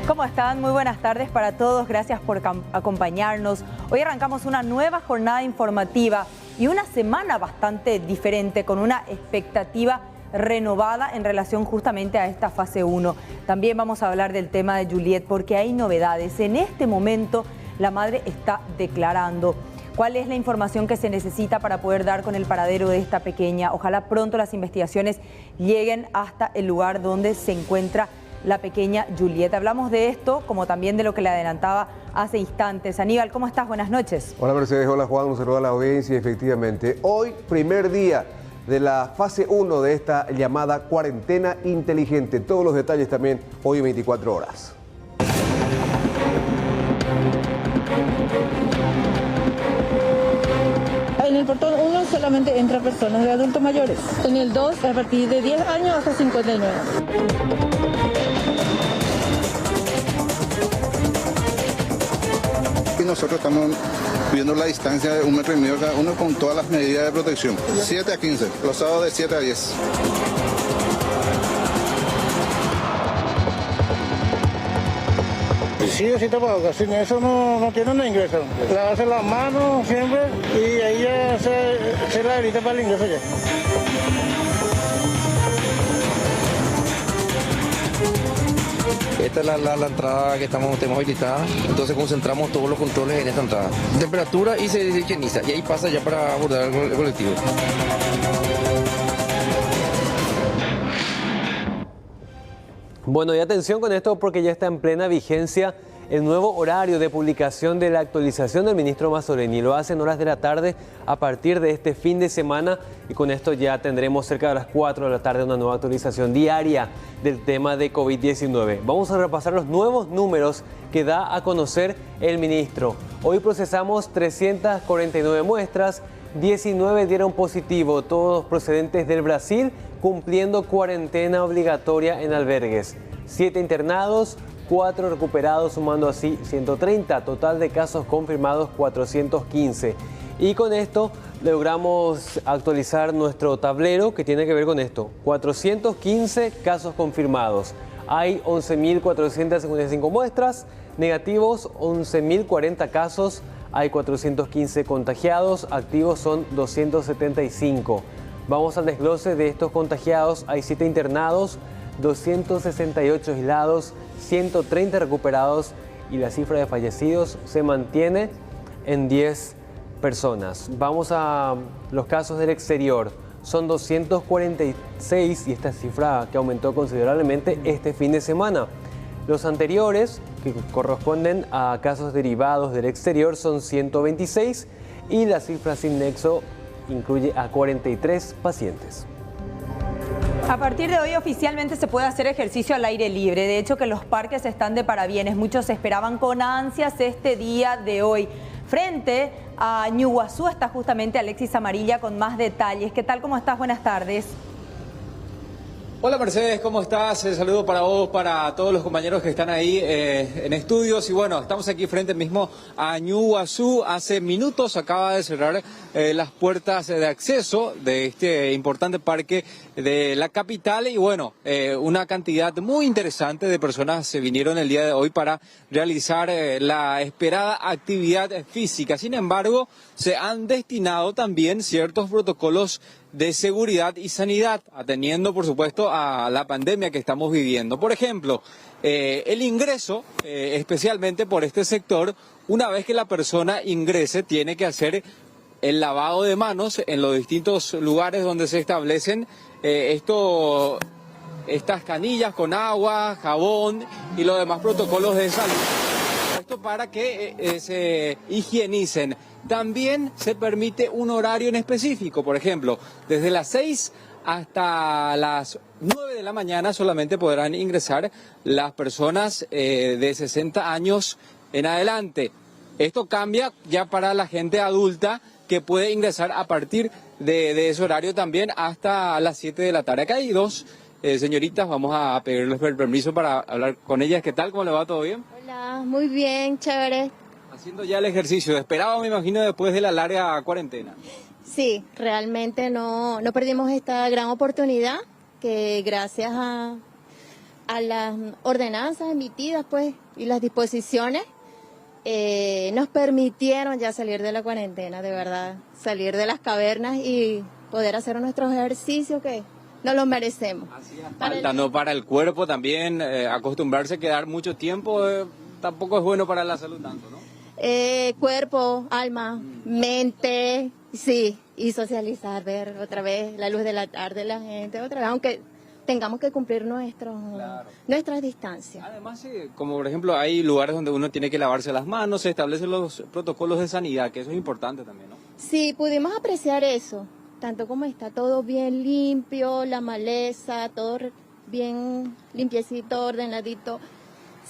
¿Cómo están? Muy buenas tardes para todos. Gracias por acompañarnos. Hoy arrancamos una nueva jornada informativa y una semana bastante diferente, con una expectativa renovada en relación justamente a esta fase 1. También vamos a hablar del tema de Juliet porque hay novedades. En este momento la madre está declarando. ¿Cuál es la información que se necesita para poder dar con el paradero de esta pequeña? Ojalá pronto las investigaciones lleguen hasta el lugar donde se encuentra la pequeña Juliet. Hablamos de esto, como también de lo que le adelantaba hace instantes. Aníbal, ¿cómo estás? Buenas noches. Hola Mercedes, hola Juan, un saludo a la audiencia. Efectivamente, hoy primer día de la fase 1 de esta llamada cuarentena inteligente. Todos los detalles también hoy en 24 horas. En el portón 1 solamente entran personas de adultos mayores. En el 2 a partir de 10 años hasta 59. Y nosotros estamos viendo la distancia de 1,5 metros cada uno con todas las medidas de protección. 7 a 15, los sábados de 7 a 10. Sí, sí, tapabocas. Sin eso no tienen ingreso. Lavarse las manos siempre y ahí ya se la habilita para el ingreso ya. Esta es la entrada que tenemos habilitada, entonces concentramos todos los controles en esta entrada. Temperatura y se higieniza, y ahí pasa ya para abordar el colectivo. Bueno, y atención con esto porque ya está en plena vigencia el nuevo horario de publicación de la actualización del ministro Mazzoleni. Lo hace en horas de la tarde a partir de este fin de semana y con esto ya tendremos cerca de las 4 de la tarde una nueva actualización diaria del tema de COVID-19. Vamos a repasar los nuevos números que da a conocer el ministro. Hoy procesamos 349 muestras, 19 dieron positivo, todos procedentes del Brasil, cumpliendo cuarentena obligatoria en albergues. 7 internados, 4 recuperados, sumando así 130, total de casos confirmados 415. Y con esto logramos actualizar nuestro tablero que tiene que ver con esto. 415 casos confirmados. Hay 11.455 muestras, negativos 11.040 casos, hay 415 contagiados, activos son 275. Vamos al desglose de estos contagiados, hay 7 internados, 268 aislados, 130 recuperados y la cifra de fallecidos se mantiene en 10 personas. Vamos a los casos del exterior. Son 246 y esta cifra que aumentó considerablemente este fin de semana. Los anteriores, que corresponden a casos derivados del exterior, son 126 y la cifra sin nexo incluye a 43 pacientes. A partir de hoy oficialmente se puede hacer ejercicio al aire libre. De hecho, que los parques están de parabienes. Muchos esperaban con ansias este día de hoy. Frente a Ñuguazú está justamente Alexis Amarilla con más detalles. ¿Qué tal? ¿Cómo estás? Buenas tardes. Hola Mercedes, ¿cómo estás? El saludo para vos, para todos los compañeros que están ahí en estudios. Y bueno, estamos aquí frente mismo a Ñuguazú. Hace minutos acaba de cerrar las puertas de acceso de este importante parque de la capital. Y bueno, una cantidad muy interesante de personas se vinieron el día de hoy para realizar la esperada actividad física. Sin embargo, se han destinado también ciertos protocolos de seguridad y sanidad, atendiendo por supuesto a la pandemia que estamos viviendo. Por ejemplo, el ingreso, especialmente por este sector, una vez que la persona ingrese, tiene que hacer el lavado de manos en los distintos lugares donde se establecen estas canillas con agua, jabón y los demás protocolos de salud. Esto para que se higienicen. También se permite un horario en específico, por ejemplo, desde las 6 hasta las 9 de la mañana solamente podrán ingresar las personas de 60 años en adelante. esto cambia ya para la gente adulta que puede ingresar a partir de ese horario también hasta las 7 de la tarde. Acá hay dos señoritas, vamos a pedirles el permiso para hablar con ellas. ¿Qué tal? ¿Cómo le va? ¿Todo bien? Hola, muy bien, chévere. Haciendo ya el ejercicio, esperaba me imagino después de la larga cuarentena. Sí, realmente no perdimos esta gran oportunidad que gracias a las ordenanzas emitidas pues y las disposiciones nos permitieron ya salir de la cuarentena, de verdad, salir de las cavernas y poder hacer nuestros ejercicios que nos los merecemos. Falta, ¿no? Para el cuerpo también, acostumbrarse a quedar mucho tiempo tampoco es bueno para la salud tanto, ¿no? Cuerpo, alma, mente, sí, y socializar, ver otra vez la luz de la tarde, la gente, otra vez, aunque tengamos que cumplir nuestras distancias. Además, como por ejemplo hay lugares donde uno tiene que lavarse las manos, se establecen los protocolos de sanidad, que eso es importante también, ¿no? Sí, pudimos apreciar eso, tanto como está todo bien limpio, la maleza, todo bien limpiecito, ordenadito.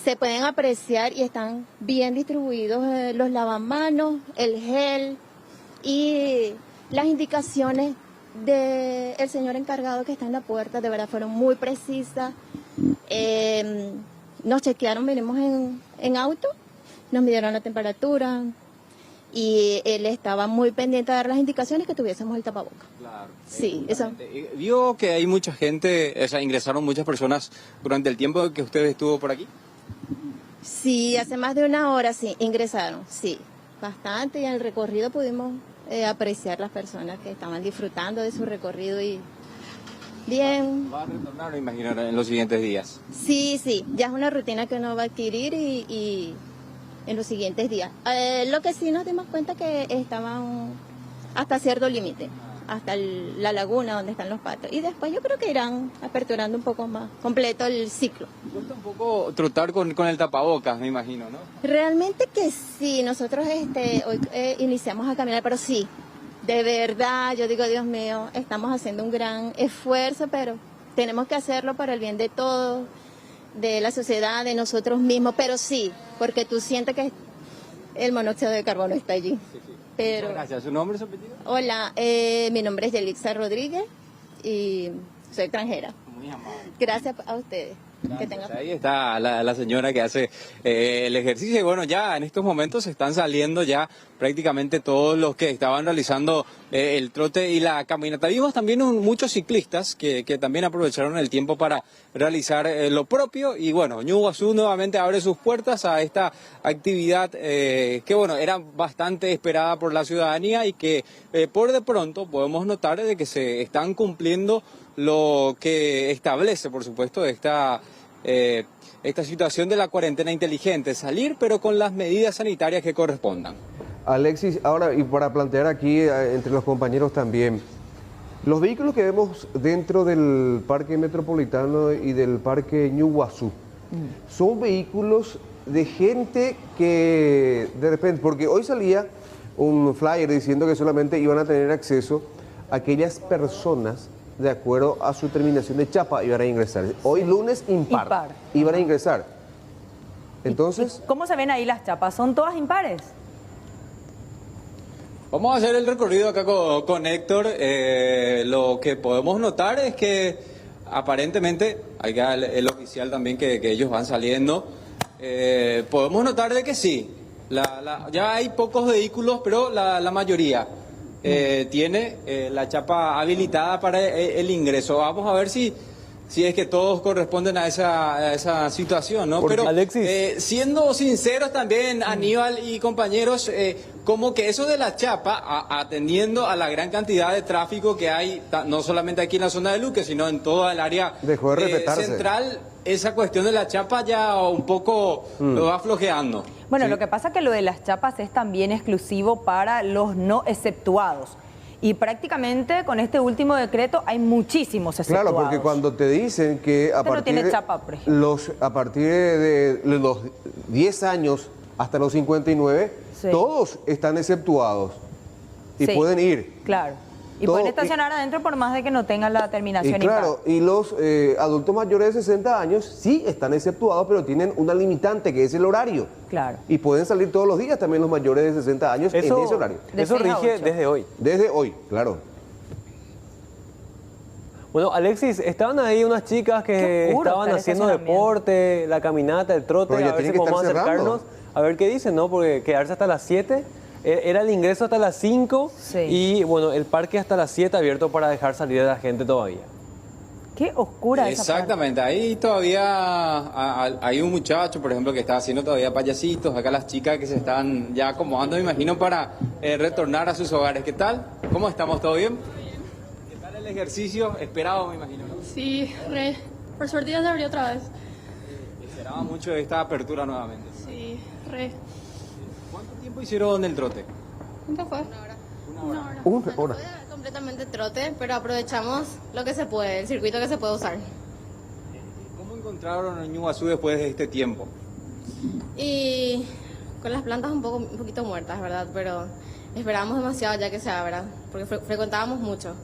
Se pueden apreciar y están bien distribuidos los lavamanos, el gel y las indicaciones del señor encargado que está en la puerta, de verdad fueron muy precisas. Nos chequearon, venimos en auto, nos midieron la temperatura y él estaba muy pendiente de dar las indicaciones que tuviésemos el tapabocas. Claro. Sí, eso. ¿Vio que hay mucha gente, o sea, ingresaron muchas personas durante el tiempo que usted estuvo por aquí? Sí, hace más de una hora sí, ingresaron, sí, bastante, y en el recorrido pudimos apreciar las personas que estaban disfrutando de su recorrido y bien. ¿Va a retornar, me imagino, en los siguientes días? Sí, ya es una rutina que uno va a adquirir y en los siguientes días. Lo que sí nos dimos cuenta que estaban hasta cierto límite, hasta la laguna donde están los patos. Y después yo creo que irán aperturando un poco más completo el ciclo. Cuesta un poco trotar con el tapabocas, me imagino, ¿no? Realmente que sí, nosotros hoy iniciamos a caminar, pero sí, de verdad, yo digo, Dios mío, estamos haciendo un gran esfuerzo, pero tenemos que hacerlo para el bien de todos, de la sociedad, de nosotros mismos, pero sí, porque tú sientes que el monóxido de carbono está allí. Sí. Pero, gracias. ¿Su nombre, su apellido? Hola, mi nombre es Yelixa Rodríguez y soy extranjera. Muy amable. Gracias a ustedes. Que tengan... Ahí está la señora que hace el ejercicio y bueno, ya en estos momentos están saliendo ya prácticamente todos los que estaban realizando el trote y la caminata. Vimos también muchos ciclistas que también aprovecharon el tiempo para realizar lo propio y bueno, Ñuguazú nuevamente abre sus puertas a esta actividad que bueno, era bastante esperada por la ciudadanía y que por de pronto podemos notar de que se están cumpliendo lo que establece, por supuesto, esta situación de la cuarentena inteligente, salir pero con las medidas sanitarias que correspondan. Alexis, ahora y para plantear aquí entre los compañeros también, los vehículos que vemos dentro del Parque Metropolitano y del Parque Ñuguazú, son vehículos de gente que de repente, porque hoy salía un flyer diciendo que solamente iban a tener acceso a aquellas personas de acuerdo a su terminación de chapa iban a ingresar. Hoy lunes impar. Iban a ingresar. Entonces... ¿Cómo se ven ahí las chapas? ¿Son todas impares? Vamos a hacer el recorrido acá con Héctor. Lo que podemos notar es que aparentemente, acá el oficial también que ellos van saliendo, podemos notar de que sí, ya hay pocos vehículos, pero la mayoría tiene la chapa habilitada para el ingreso. Vamos a ver si es que todos corresponden a esa situación, ¿no? Porque, pero Alexis, siendo sinceros también, Aníbal y compañeros, como que eso de la chapa, atendiendo a la gran cantidad de tráfico que hay, no solamente aquí en la zona de Luque, sino en toda el área central, esa cuestión de la chapa ya un poco lo va flojeando. Bueno, lo que pasa es que lo de las chapas es también exclusivo para los no exceptuados. Y prácticamente con este último decreto hay muchísimos exceptuados. Claro, porque cuando te dicen que a partir, no tiene chapa, por ejemplo. a partir de los 10 años hasta los 59, todos están exceptuados y pueden ir. Claro. Y pueden estacionar adentro por más de que no tengan la terminación. Y claro, y los adultos mayores de 60 años sí están exceptuados, pero tienen una limitante que es el horario. Claro. Y pueden salir todos los días también los mayores de 60 años en ese horario. Eso rige desde hoy. Desde hoy, claro. Bueno, Alexis, estaban ahí unas chicas que estaban haciendo deporte, la caminata, el trote, a ver si podemos acercarnos, a ver qué dicen, ¿no? Porque quedarse hasta las 7, era el ingreso hasta las 5 y bueno, el parque hasta las 7 abierto para dejar salir a la gente todavía. Qué oscura esa parte. Exactamente, ahí todavía hay un muchacho, por ejemplo, que está haciendo todavía payasitos, acá las chicas que se están ya acomodando, me imagino, para retornar a sus hogares. ¿Qué tal? ¿Cómo estamos? ¿Todo bien? ¿Qué tal el ejercicio? Esperado, me imagino, ¿no? Sí, por suerte ya se abrió otra vez. Esperaba mucho esta apertura nuevamente. Sí, ¿Cuánto tiempo hicieron el trote? ¿Cuánto fue? Una hora. Completamente trote, pero aprovechamos lo que se puede, el circuito que se puede usar. ¿Cómo encontraron en Ñuguazú después de este tiempo? Y con las plantas un poquito muertas, ¿verdad? Pero esperábamos demasiado ya que se abra, porque frecuentábamos mucho.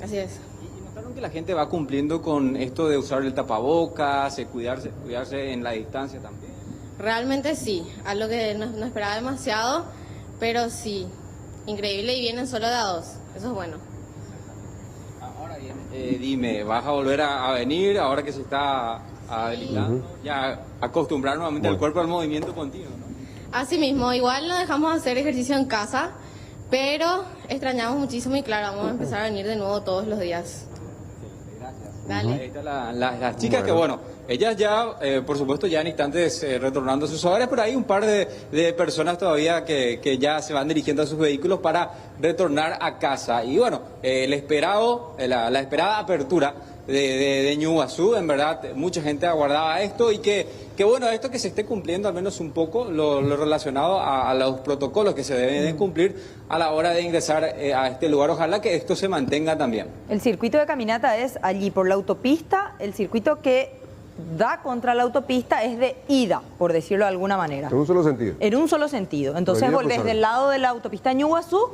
Así es. ¿Y notaron que la gente va cumpliendo con esto de usar el tapabocas, cuidarse en la distancia también? Realmente sí, algo que no esperaba demasiado, pero sí. Increíble, y vienen solo de a 2, eso es bueno. Ahora bien, dime, ¿vas a volver a venir ahora que se está habilitando? Ya acostumbrar nuevamente al cuerpo al movimiento continuo, ¿no? Así mismo, igual no dejamos hacer ejercicio en casa, pero extrañamos muchísimo y claro, vamos a empezar a venir de nuevo todos los días. Gracias. Dale. Ahí están las chicas que bueno, ellas ya, por supuesto, ya en instantes retornando a sus hogares, pero hay un par de personas todavía que ya se van dirigiendo a sus vehículos para retornar a casa. Y bueno, la esperada apertura de Ñuguazú, en verdad, mucha gente aguardaba esto y que bueno, esto que se esté cumpliendo al menos un poco lo relacionado a los protocolos que se deben de cumplir a la hora de ingresar a este lugar. Ojalá que esto se mantenga también. El circuito de caminata es allí por la autopista, el circuito que da contra la autopista es de ida, por decirlo de alguna manera. En un solo sentido. En un solo sentido. Entonces Prohibido volvés cruzar. del lado de la autopista Ñuguazú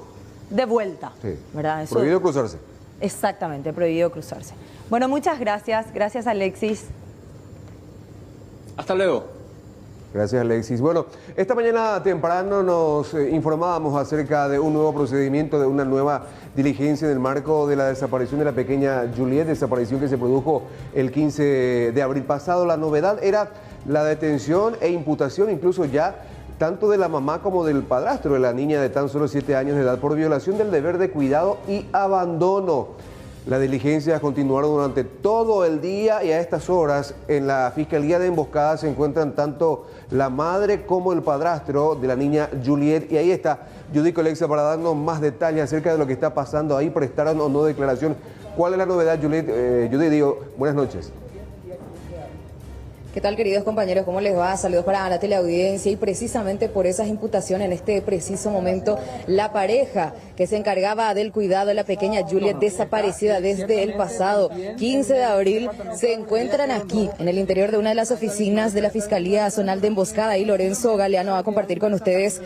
de vuelta. Sí. ¿Verdad? Eso, Prohibido cruzarse. exactamente, prohibido cruzarse. Bueno, muchas gracias. Gracias, Alexis. Hasta luego. Gracias, Alexis. Bueno, esta mañana temprano nos informábamos acerca de un nuevo procedimiento, de una nueva diligencia en el marco de la desaparición de la pequeña Juliet, desaparición que se produjo el 15 de abril pasado. La novedad era la detención e imputación incluso ya tanto de la mamá como del padrastro de la niña de tan solo 7 años de edad por violación del deber de cuidado y abandono. Las diligencias continuaron durante todo el día y a estas horas en la Fiscalía de Emboscada se encuentran tanto la madre como el padrastro de la niña Juliet. Y ahí está Judy Colexa para darnos más detalles acerca de lo que está pasando ahí. ¿Prestaron o no declaración? ¿Cuál es la novedad, Juliet? Judy, buenas noches. ¿Qué tal, queridos compañeros? ¿Cómo les va? Saludos para la teleaudiencia. Y precisamente por esas imputaciones, en este preciso momento, la pareja que se encargaba del cuidado de la pequeña Juliet, desaparecida desde el pasado 15 de abril, se encuentran aquí, en el interior de una de las oficinas de la Fiscalía Zonal de Emboscada. Y Lorenzo Galeano va a compartir con ustedes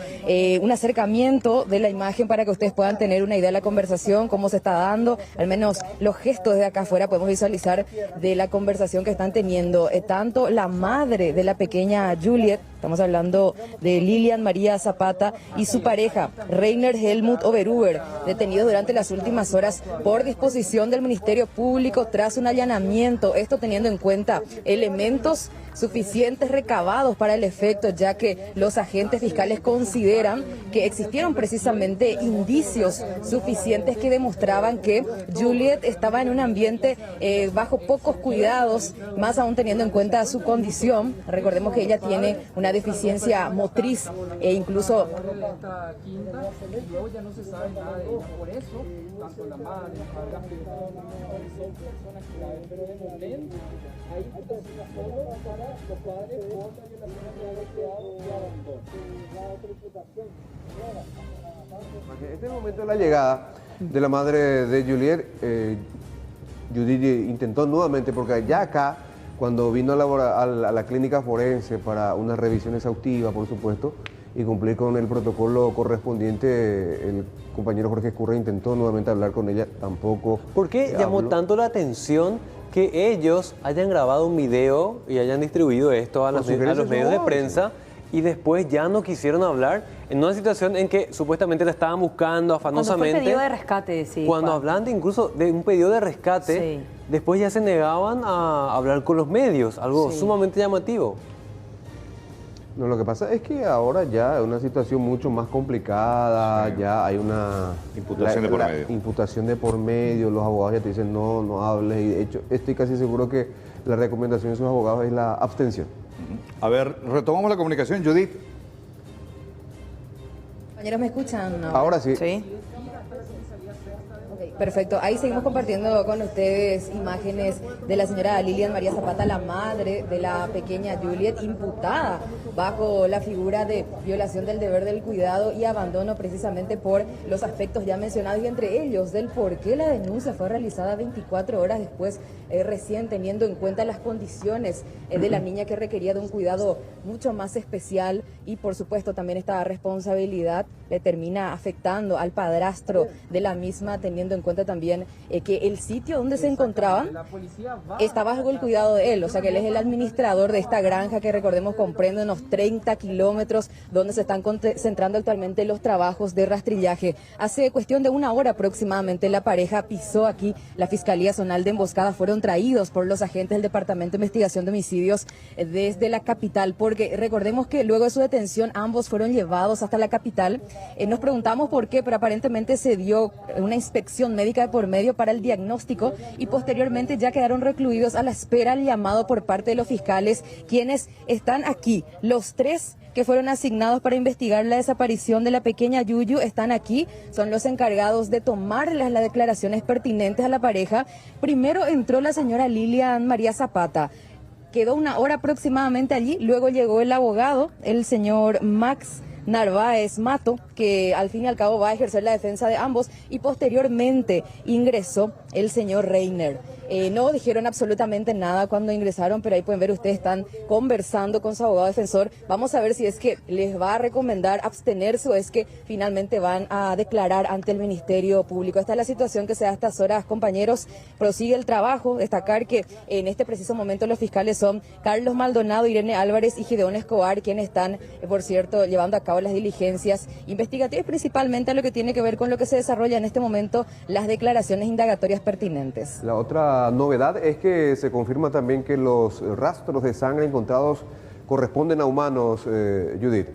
un acercamiento de la imagen para que ustedes puedan tener una idea de la conversación, cómo se está dando, al menos los gestos de acá afuera podemos visualizar de la conversación que están teniendo tanto la madre de la pequeña Juliet, estamos hablando de Lilian María Zapata, y su pareja, Reiner Helmut Oberhuber, detenidos durante las últimas horas por disposición del Ministerio Público tras un allanamiento, esto teniendo en cuenta elementos suficientes recabados para el efecto, ya que los agentes fiscales consideran que existieron precisamente indicios suficientes que demostraban que Juliet estaba en un ambiente bajo pocos cuidados, más aún teniendo en cuenta su condición. Recordemos que ella tiene una deficiencia motriz e incluso... En este momento de la llegada de la madre de Juliet, Judith intentó nuevamente, porque ya acá, cuando vino a la clínica forense para una revisión exhaustiva, por supuesto, y cumplir con el protocolo correspondiente. El compañero Jorge Escurra intentó nuevamente hablar con ella, tampoco. ¿Por qué llamó tanto la atención que ellos hayan grabado un video y hayan distribuido esto a los medios de prensa y después ya no quisieron hablar en una situación en que supuestamente la estaban buscando afanosamente? Cuando fue pedido de rescate, sí. Cuando hablan incluso de un pedido de rescate, sí, después ya se negaban a hablar con los medios, algo sumamente llamativo. No, lo que pasa es que ahora ya es una situación mucho más complicada, ya hay una imputación de por medio. Imputación de por medio, los abogados ya te dicen no hables, y de hecho estoy casi seguro que la recomendación de sus abogados es la abstención. A ver, retomamos la comunicación, Judith. Compañeros, ¿me escuchan? Ahora sí. Sí. Perfecto, ahí seguimos compartiendo con ustedes imágenes de la señora Lilian María Zapata, la madre de la pequeña Juliet, imputada bajo la figura de violación del deber del cuidado y abandono precisamente por los aspectos ya mencionados, y entre ellos del por qué la denuncia fue realizada 24 horas después, recién teniendo en cuenta las condiciones de la niña, que requería de un cuidado mucho más especial, y por supuesto también esta responsabilidad le termina afectando al padrastro de la misma, teniendo en cuenta también que el sitio donde se encontraban está bajo el cuidado de él, o sea que él es el administrador de esta granja que, recordemos, comprende unos 30 kilómetros donde se están concentrando actualmente los trabajos de rastrillaje. Hace cuestión de una hora aproximadamente la pareja pisó aquí la Fiscalía Zonal de Emboscada, fueron traídos por los agentes del Departamento de Investigación de Homicidios desde la capital, porque recordemos que luego de su detención ambos fueron llevados hasta la capital. Nos preguntamos por qué, pero aparentemente se dio una inspección médica de por medio para el diagnóstico y posteriormente ya quedaron recluidos a la espera del llamado por parte de los fiscales, quienes están aquí. Los tres que fueron asignados para investigar la desaparición de la pequeña Yuyu están aquí, son los encargados de tomar las declaraciones pertinentes a la pareja. Primero entró la señora Lilian María Zapata, quedó una hora aproximadamente allí, luego llegó el abogado, el señor Max Narváez Mato, que al fin y al cabo va a ejercer la defensa de ambos, y posteriormente ingresó el señor Reiner. No dijeron absolutamente nada cuando ingresaron, pero ahí pueden ver, ustedes están conversando con su abogado defensor. Vamos a ver si es que les va a recomendar abstenerse o es que finalmente van a declarar ante el Ministerio Público. Esta es la situación que se da a estas horas, compañeros. Prosigue el trabajo. Destacar que en este preciso momento los fiscales son Carlos Maldonado, Irene Álvarez y Gideón Escobar, quienes están, por cierto, llevando a cabo las diligencias investigativas, principalmente a lo que tiene que ver con lo que se desarrolla en este momento, las declaraciones indagatorias pertinentes. La otra novedad es que se confirma también que los rastros de sangre encontrados corresponden a humanos, Judith.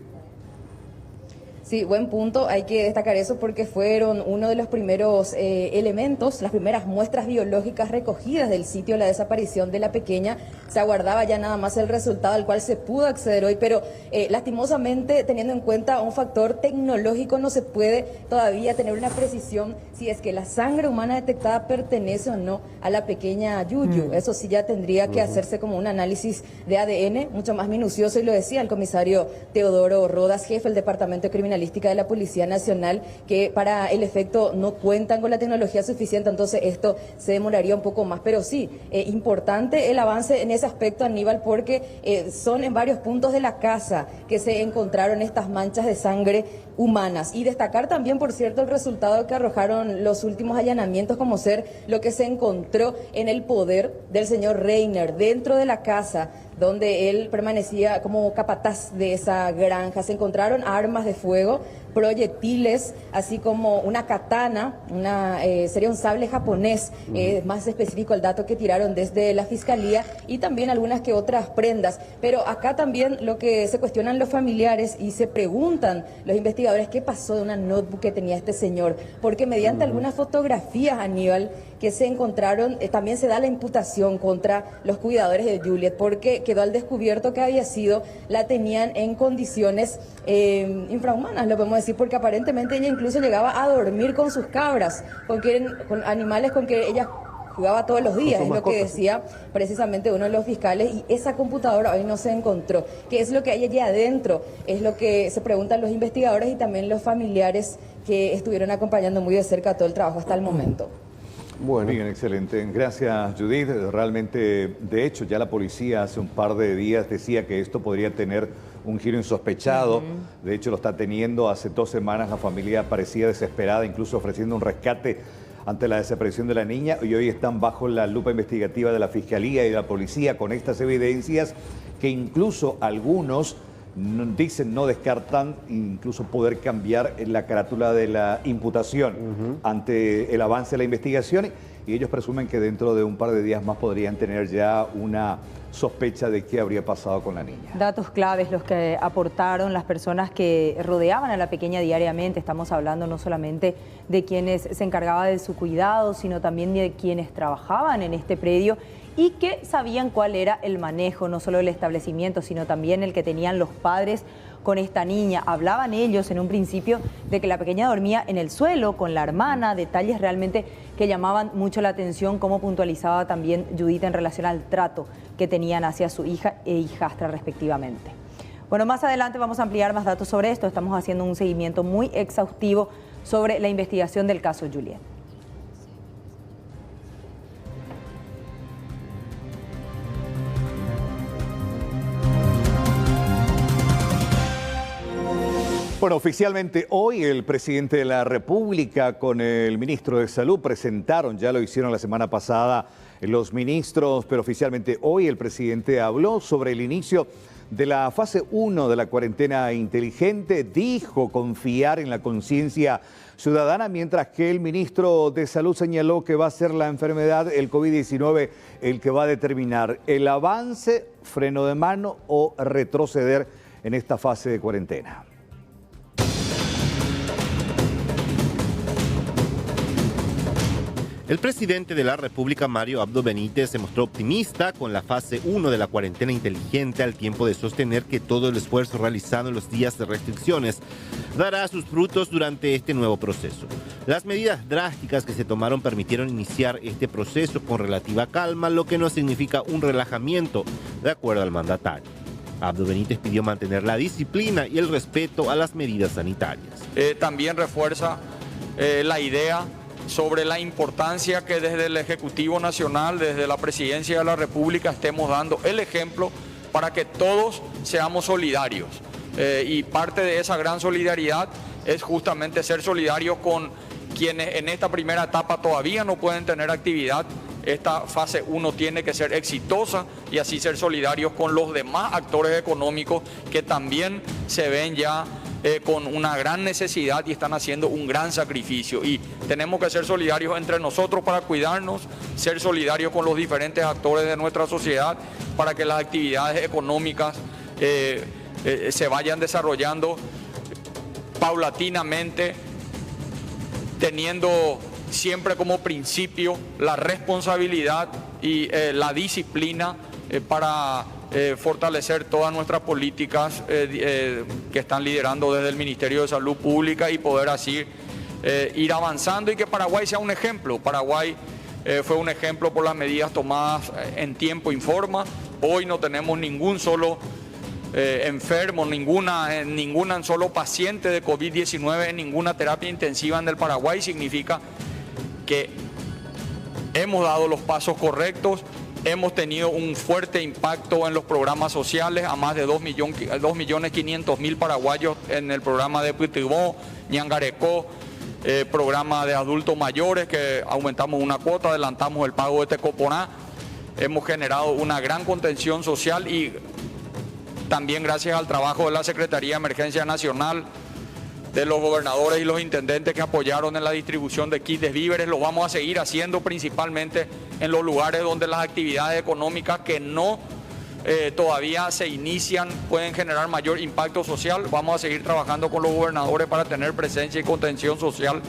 Sí, buen punto. Hay que destacar eso porque fueron uno de los primeros elementos, las primeras muestras biológicas recogidas del sitio de la desaparición de la pequeña. Se aguardaba ya nada más el resultado al cual se pudo acceder hoy, pero lastimosamente, teniendo en cuenta un factor tecnológico, no se puede todavía tener una precisión si es que la sangre humana detectada pertenece o no a la pequeña Yuyu. Eso sí ya tendría que hacerse como un análisis de ADN mucho más minucioso, y lo decía el comisario Teodoro Rodas, jefe del Departamento de Criminalística de la Policía Nacional, que para el efecto no cuentan con la tecnología suficiente, entonces esto se demoraría un poco más. Pero sí, importante el avance en ese aspecto, Aníbal, porque son en varios puntos de la casa que se encontraron estas manchas de sangre humanas. Y destacar también, por cierto, el resultado que arrojaron los últimos allanamientos, como ser lo que se encontró en el poder del señor Reiner dentro de la casa donde él permanecía como capataz de esa granja. Se encontraron armas de fuego, proyectiles, así como una katana, sería un sable japonés, más específico el dato que tiraron desde la Fiscalía, y también algunas que otras prendas. Pero acá también lo que se cuestionan los familiares y se preguntan los investigadores, ¿qué pasó de una notebook que tenía este señor? Porque mediante algunas fotografías, Aníbal, que se encontraron, también se da la imputación contra los cuidadores de Juliet, porque quedó al descubierto que la tenían en condiciones infrahumanas, lo podemos decir, porque aparentemente ella incluso llegaba a dormir con sus cabras, con animales con que ella jugaba todos los días, es lo que decía precisamente uno de los fiscales, y esa computadora hoy no se encontró. ¿Qué es lo que hay allí adentro? Es lo que se preguntan los investigadores y también los familiares que estuvieron acompañando muy de cerca todo el trabajo hasta el momento. Bueno. Bien, excelente. Gracias, Judith. Realmente, de hecho, ya la policía hace un par de días decía que esto podría tener un giro insospechado. De hecho, lo está teniendo. Hace 2 semanas la familia parecía desesperada, incluso ofreciendo un rescate ante la desaparición de la niña, y hoy están bajo la lupa investigativa de la Fiscalía y de la Policía con estas evidencias que incluso algunos dicen, no descartan incluso poder cambiar la carátula de la imputación ante el avance de la investigación, y ellos presumen que dentro de un par de días más podrían tener ya una sospecha de qué habría pasado con la niña. Datos claves los que aportaron las personas que rodeaban a la pequeña diariamente. Estamos hablando no solamente de quienes se encargaban de su cuidado, sino también de quienes trabajaban en este predio y que sabían cuál era el manejo, no solo del establecimiento, sino también el que tenían los padres con esta niña. Hablaban ellos en un principio de que la pequeña dormía en el suelo con la hermana, detalles realmente que llamaban mucho la atención, como puntualizaba también Judith en relación al trato que tenían hacia su hija e hijastra respectivamente. Bueno, más adelante vamos a ampliar más datos sobre esto. Estamos haciendo un seguimiento muy exhaustivo sobre la investigación del caso Juliet. Bueno, oficialmente hoy el presidente de la República con el ministro de Salud presentaron, ya lo hicieron la semana pasada los ministros, pero oficialmente hoy el presidente habló sobre el inicio de la fase 1 de la cuarentena inteligente, dijo confiar en la conciencia ciudadana, mientras que el ministro de Salud señaló que va a ser la enfermedad, el COVID-19, el que va a determinar el avance, freno de mano o retroceder en esta fase de cuarentena. El presidente de la República, Mario Abdo Benítez, se mostró optimista con la fase 1 de la cuarentena inteligente, al tiempo de sostener que todo el esfuerzo realizado en los días de restricciones dará sus frutos durante este nuevo proceso. Las medidas drásticas que se tomaron permitieron iniciar este proceso con relativa calma, lo que no significa un relajamiento, de acuerdo al mandatario. Abdo Benítez pidió mantener la disciplina y el respeto a las medidas sanitarias. También refuerza la idea sobre la importancia que desde el Ejecutivo Nacional, desde la Presidencia de la República, estemos dando el ejemplo para que todos seamos solidarios. Y parte de esa gran solidaridad es justamente ser solidarios con quienes en esta primera etapa todavía no pueden tener actividad. Esta fase 1 tiene que ser exitosa y así ser solidarios con los demás actores económicos que también se ven ya con una gran necesidad y están haciendo un gran sacrificio, y tenemos que ser solidarios entre nosotros para cuidarnos, ser solidarios con los diferentes actores de nuestra sociedad para que las actividades económicas se vayan desarrollando paulatinamente, teniendo siempre como principio la responsabilidad y la disciplina para fortalecer todas nuestras políticas que están liderando desde el Ministerio de Salud Pública y poder así ir avanzando, y que Paraguay sea un ejemplo. Paraguay fue un ejemplo por las medidas tomadas en tiempo y forma. Hoy no tenemos ningún solo enfermo, ningún solo paciente de COVID-19 en ninguna terapia intensiva en el Paraguay. Significa que hemos dado los pasos correctos. Hemos tenido un fuerte impacto en los programas sociales, a más de 2.500.000 paraguayos en el programa de Pitibó, Ñangarecó, programa de adultos mayores, que aumentamos una cuota, adelantamos el pago de Tecoponá. Hemos generado una gran contención social, y también gracias al trabajo de la Secretaría de Emergencia Nacional, de los gobernadores y los intendentes que apoyaron en la distribución de kits de víveres. Lo vamos a seguir haciendo principalmente en los lugares donde las actividades económicas que no todavía se inician pueden generar mayor impacto social. Vamos a seguir trabajando con los gobernadores para tener presencia y contención social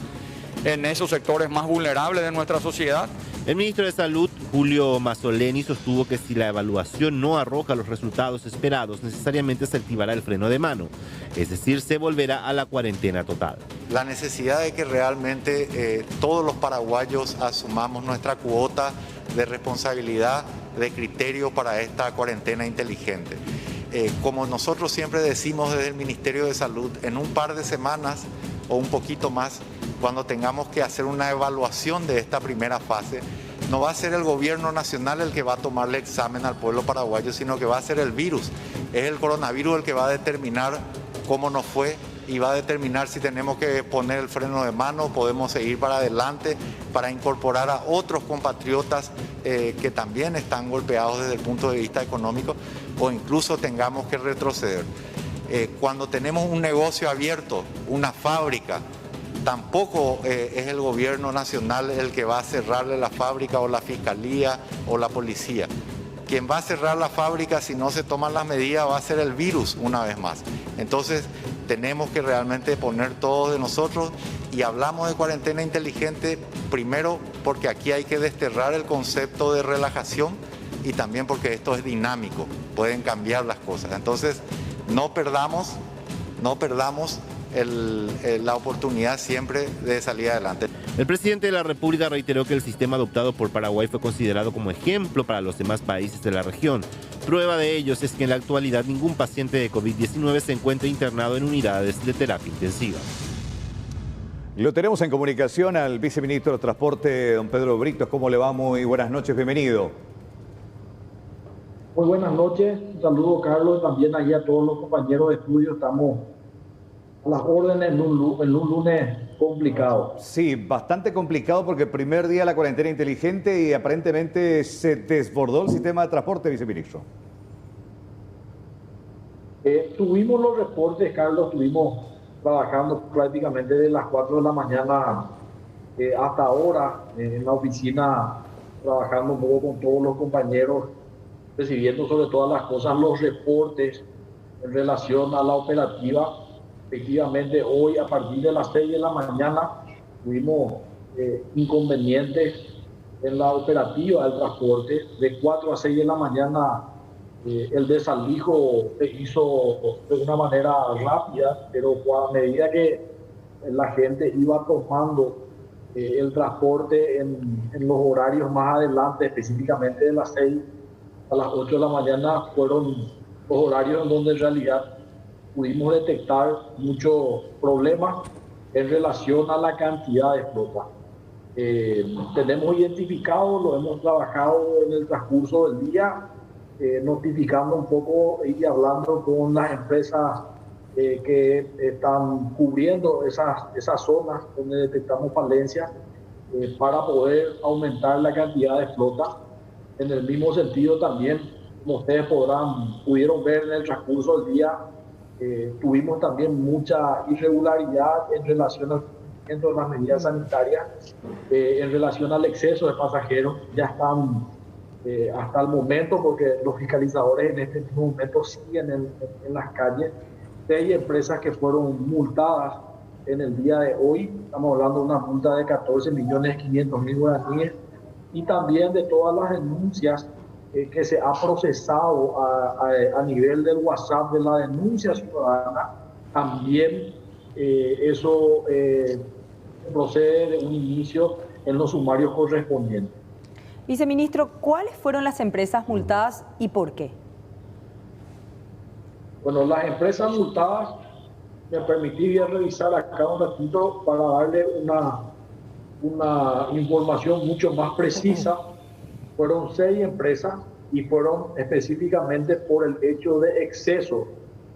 en esos sectores más vulnerables de nuestra sociedad. El ministro de Salud, Julio Mazzoleni, sostuvo que si la evaluación no arroja los resultados esperados, necesariamente se activará el freno de mano, es decir, se volverá a la cuarentena total. La necesidad de que realmente todos los paraguayos asumamos nuestra cuota de responsabilidad, de criterio para esta cuarentena inteligente. Como nosotros siempre decimos desde el Ministerio de Salud, en un par de semanas o un poquito más, cuando tengamos que hacer una evaluación de esta primera fase, no va a ser el gobierno nacional el que va a tomarle examen al pueblo paraguayo, sino que va a ser el virus. Es el coronavirus el que va a determinar cómo nos fue y va a determinar si tenemos que poner el freno de mano, podemos seguir para adelante para incorporar a otros compatriotas que también están golpeados desde el punto de vista económico, o incluso tengamos que retroceder. Cuando tenemos un negocio abierto, una fábrica, tampoco es el gobierno nacional el que va a cerrarle la fábrica, o la fiscalía o la policía. Quien va a cerrar la fábrica si no se toman las medidas va a ser el virus una vez más. Entonces tenemos que realmente poner todo de nosotros, y hablamos de cuarentena inteligente primero porque aquí hay que desterrar el concepto de relajación, y también porque esto es dinámico, pueden cambiar las cosas. Entonces no perdamos la oportunidad siempre de salir adelante. El presidente de la República reiteró que el sistema adoptado por Paraguay fue considerado como ejemplo para los demás países de la región. Prueba de ello es que en la actualidad ningún paciente de COVID-19 se encuentra internado en unidades de terapia intensiva. Lo tenemos en comunicación al viceministro de Transporte, don Pedro Brictos. ¿Cómo le va? Muy buenas noches, bienvenido. Muy buenas noches, un saludo Carlos, también ahí a todos los compañeros de estudio. Estamos a las órdenes en un lunes complicado. Sí, bastante complicado porque el primer día de la cuarentena inteligente y aparentemente se desbordó el sistema de transporte, viceministro. Tuvimos los reportes, Carlos, estuvimos trabajando prácticamente de las 4 de la mañana hasta ahora en la oficina, trabajando un poco con todos los compañeros, recibiendo sobre todas las cosas los reportes en relación a la operativa. Efectivamente, hoy a partir de las 6 de la mañana tuvimos inconvenientes en la operativa del transporte. De 4 a 6 de la mañana el desalijo se hizo de una manera rápida, pero a medida que la gente iba tomando el transporte en los horarios más adelante, específicamente de las 6 a las 8 de la mañana, fueron los horarios en donde en realidad pudimos detectar muchos problemas en relación a la cantidad de flota. Tenemos identificado, lo hemos trabajado en el transcurso del día, notificando un poco y hablando con las empresas que están cubriendo esas zonas donde detectamos falencias para poder aumentar la cantidad de flota. En el mismo sentido también, como ustedes pudieron ver en el transcurso del día, tuvimos también mucha irregularidad en relación al cumplimiento de las medidas sanitarias, en relación al exceso de pasajeros. Ya están hasta el momento, porque los fiscalizadores en este mismo momento siguen en las calles. 6 empresas que fueron multadas en el día de hoy, estamos hablando de una multa de 14.500.000 guaraníes, y también de todas las denuncias que se ha procesado a nivel del WhatsApp de la denuncia ciudadana. También eso procede de un inicio en los sumarios correspondientes. Viceministro, ¿cuáles fueron las empresas multadas y por qué? Bueno, las empresas multadas, me permitiría revisar acá un ratito para darle una información mucho más precisa. Fueron 6 empresas y fueron específicamente por el hecho de exceso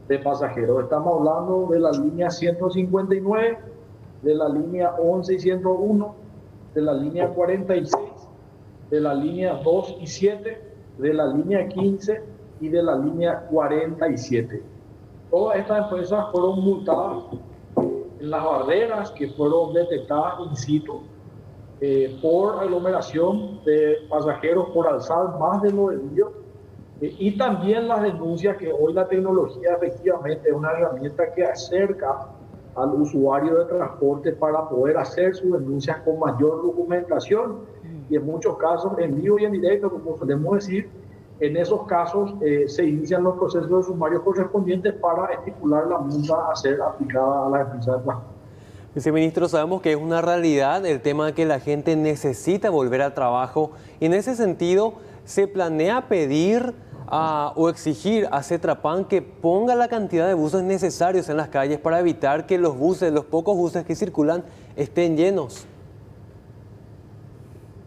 de pasajeros. Estamos hablando de la línea 159, de la línea 11 y 101, de la línea 46, de la línea 2 y 7, de la línea 15 y de la línea 47. Todas estas empresas fueron multadas en las barreras que fueron detectadas in situ por aglomeración de pasajeros, por alzar más de lo debido, y también las denuncias, que hoy la tecnología efectivamente es una herramienta que acerca al usuario de transporte para poder hacer sus denuncias con mayor documentación, y en muchos casos en vivo y en directo, como solemos decir. En esos casos se inician los procesos de sumario correspondientes para estipular la multa a ser aplicada a la empresa de transporte. Viceministro, sabemos que es una realidad el tema de que la gente necesita volver al trabajo, y en ese sentido, ¿se planea pedir o exigir a Cetrapan que ponga la cantidad de buses necesarios en las calles para evitar que los pocos buses que circulan estén llenos?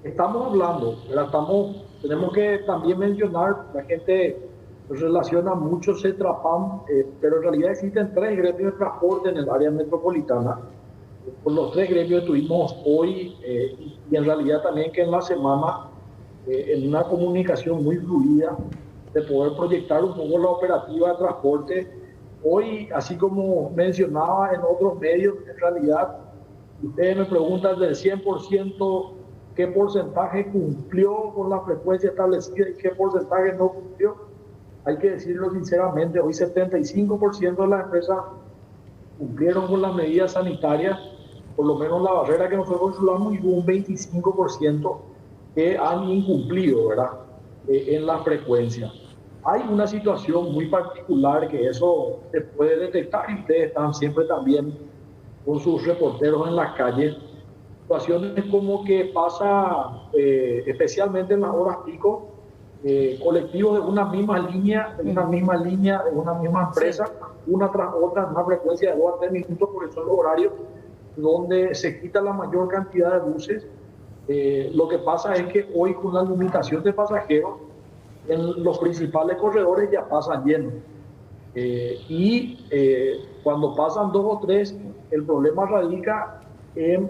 Estamos hablando, tenemos que también mencionar, la gente relaciona mucho Cetrapan, pero en realidad existen 3 gremios de transporte en el área metropolitana. Con los 3 gremios tuvimos hoy y en realidad también que en la semana en una comunicación muy fluida de poder proyectar un poco la operativa de transporte. Hoy, así como mencionaba en otros medios, en realidad ustedes me preguntan del 100% qué porcentaje cumplió con la frecuencia establecida y qué porcentaje no cumplió. Hay que decirlo sinceramente, hoy 75% de las empresas cumplieron con las medidas sanitarias, por lo menos la barrera que nosotros controlamos, y hubo un 25% que han incumplido, ¿verdad? En la frecuencia. Hay una situación muy particular que eso se puede detectar y ustedes están siempre también con sus reporteros en las calles. Situaciones como que pasa, especialmente en las horas pico, colectivos de una misma línea, de una misma empresa, una tras otra, en una frecuencia de 2 a 3 minutos, porque son los horarios donde se quita la mayor cantidad de buses. Lo que pasa es que hoy, con la limitación de pasajeros, en los principales corredores ya pasan llenos. Cuando pasan 2 o 3, el problema radica en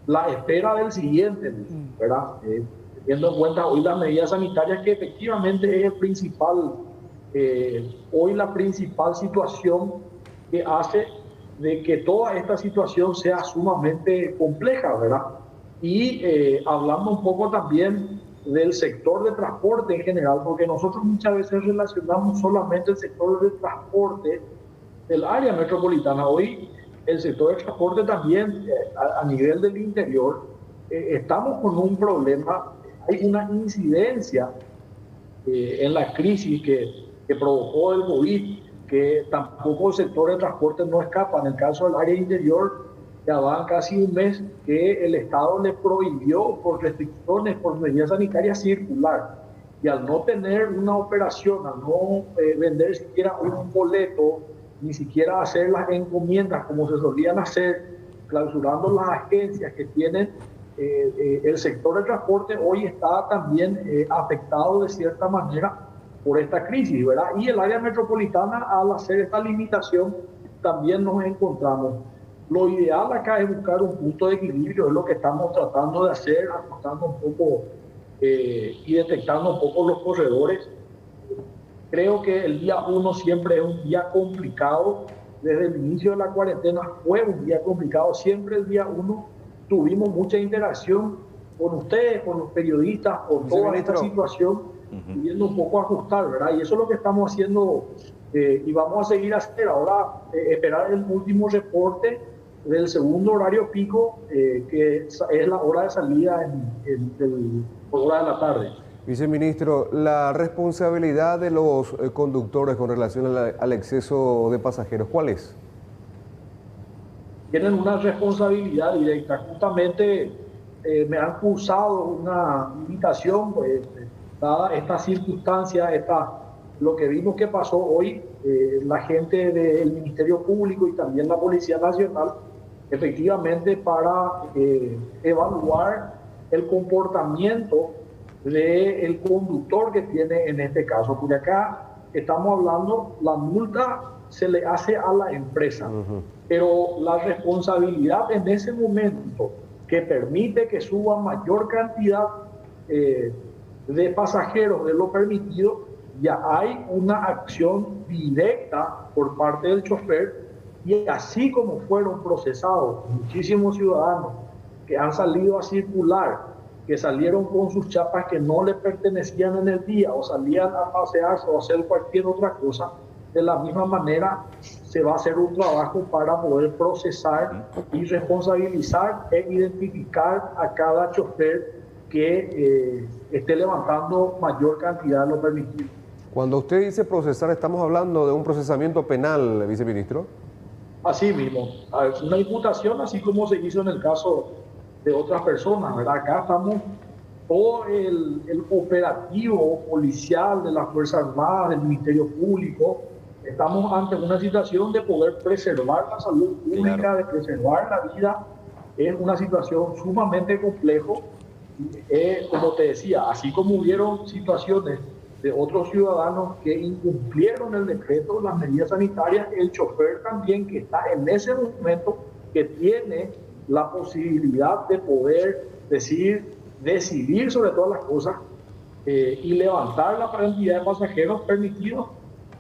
la espera del siguiente, ¿verdad? Teniendo en cuenta hoy las medidas sanitarias, que efectivamente es el principal, hoy la principal situación que hace de que toda esta situación sea sumamente compleja, ¿verdad? Y hablando un poco también del sector de transporte en general, porque nosotros muchas veces relacionamos solamente el sector de transporte del área metropolitana. Hoy el sector de transporte también a nivel del interior estamos con un problema. Hay una incidencia en la crisis que provocó el COVID, que tampoco el sector de transporte no escapa. En el caso del área interior, ya van casi un mes que el Estado le prohibió por restricciones, por medidas sanitarias, circular. Y al no tener una operación, al no vender siquiera un boleto, ni siquiera hacer las encomiendas como se solían hacer, clausurando las agencias que tienen, el sector del transporte hoy está también afectado de cierta manera por esta crisis, ¿verdad? Y el área metropolitana, al hacer esta limitación, también nos encontramos. Lo ideal acá es buscar un punto de equilibrio, es lo que estamos tratando de hacer, ajustando un poco y detectando un poco los corredores. Creo que el día 1 siempre es un día complicado. Desde el inicio de la cuarentena fue un día complicado. Siempre el día 1 tuvimos mucha interacción con ustedes, con los periodistas, con toda esta situación, pidiendo un poco ajustar, ¿verdad? Y eso es lo que estamos haciendo y vamos a seguir a hacer. Ahora, esperar el último reporte del segundo horario pico, que es la hora de salida por hora de la tarde. Viceministro, la responsabilidad de los conductores con relación al exceso de pasajeros, ¿cuál es? Tienen una responsabilidad directa. Justamente me han cursado una invitación, pues, dada esta circunstancia, lo que vimos que pasó hoy, la gente del Ministerio Público y también la Policía Nacional, efectivamente para evaluar el comportamiento del conductor que tiene en este caso, porque acá estamos hablando, la multa se le hace a la empresa, pero la responsabilidad en ese momento que permite que suba mayor cantidad de pasajeros de lo permitido, ya hay una acción directa por parte del chofer, y así como fueron procesados muchísimos ciudadanos que han salido a circular, que salieron con sus chapas que no le pertenecían en el día, o salían a pasearse o hacer cualquier otra cosa, de la misma manera se va a hacer un trabajo para poder procesar y responsabilizar e identificar a cada chofer que esté levantando mayor cantidad de lo permitido. Cuando usted dice procesar, ¿estamos hablando de un procesamiento penal, viceministro? Así mismo, una imputación, así como se hizo en el caso de otras personas, ¿verdad? Acá estamos todo el operativo policial de las Fuerzas Armadas, del Ministerio Público. Estamos ante una situación de poder preservar la salud pública, de preservar la vida. Es una situación sumamente compleja. Como te decía, así como hubieron situaciones de otros ciudadanos que incumplieron el decreto, las medidas sanitarias, el chofer también, que está en ese momento, que tiene la posibilidad de poder decidir sobre todas las cosas y levantar la cantidad de pasajeros permitidos,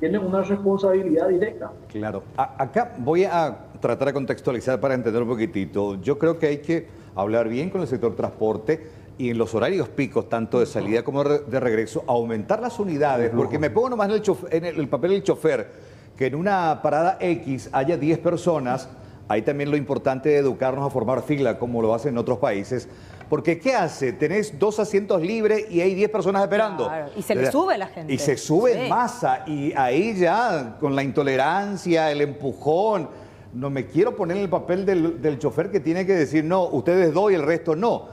tiene una responsabilidad directa. Claro. Acá voy a tratar de contextualizar para entender un poquitito. Yo creo que hay que hablar bien con el sector transporte y en los horarios picos, tanto de salida como de regreso, aumentar las unidades, porque me pongo nomás en el papel del chofer, que en una parada X haya 10 personas, ahí también lo importante de educarnos a formar fila, como lo hacen en otros países, porque ¿qué hace? Tenés 2 asientos libres y hay 10 personas esperando. Claro, y se le sube la gente. Y se sube en masa, y ahí ya, con la intolerancia, el empujón, no me quiero poner en el papel del chofer que tiene que decir, no, ustedes dos y el resto no.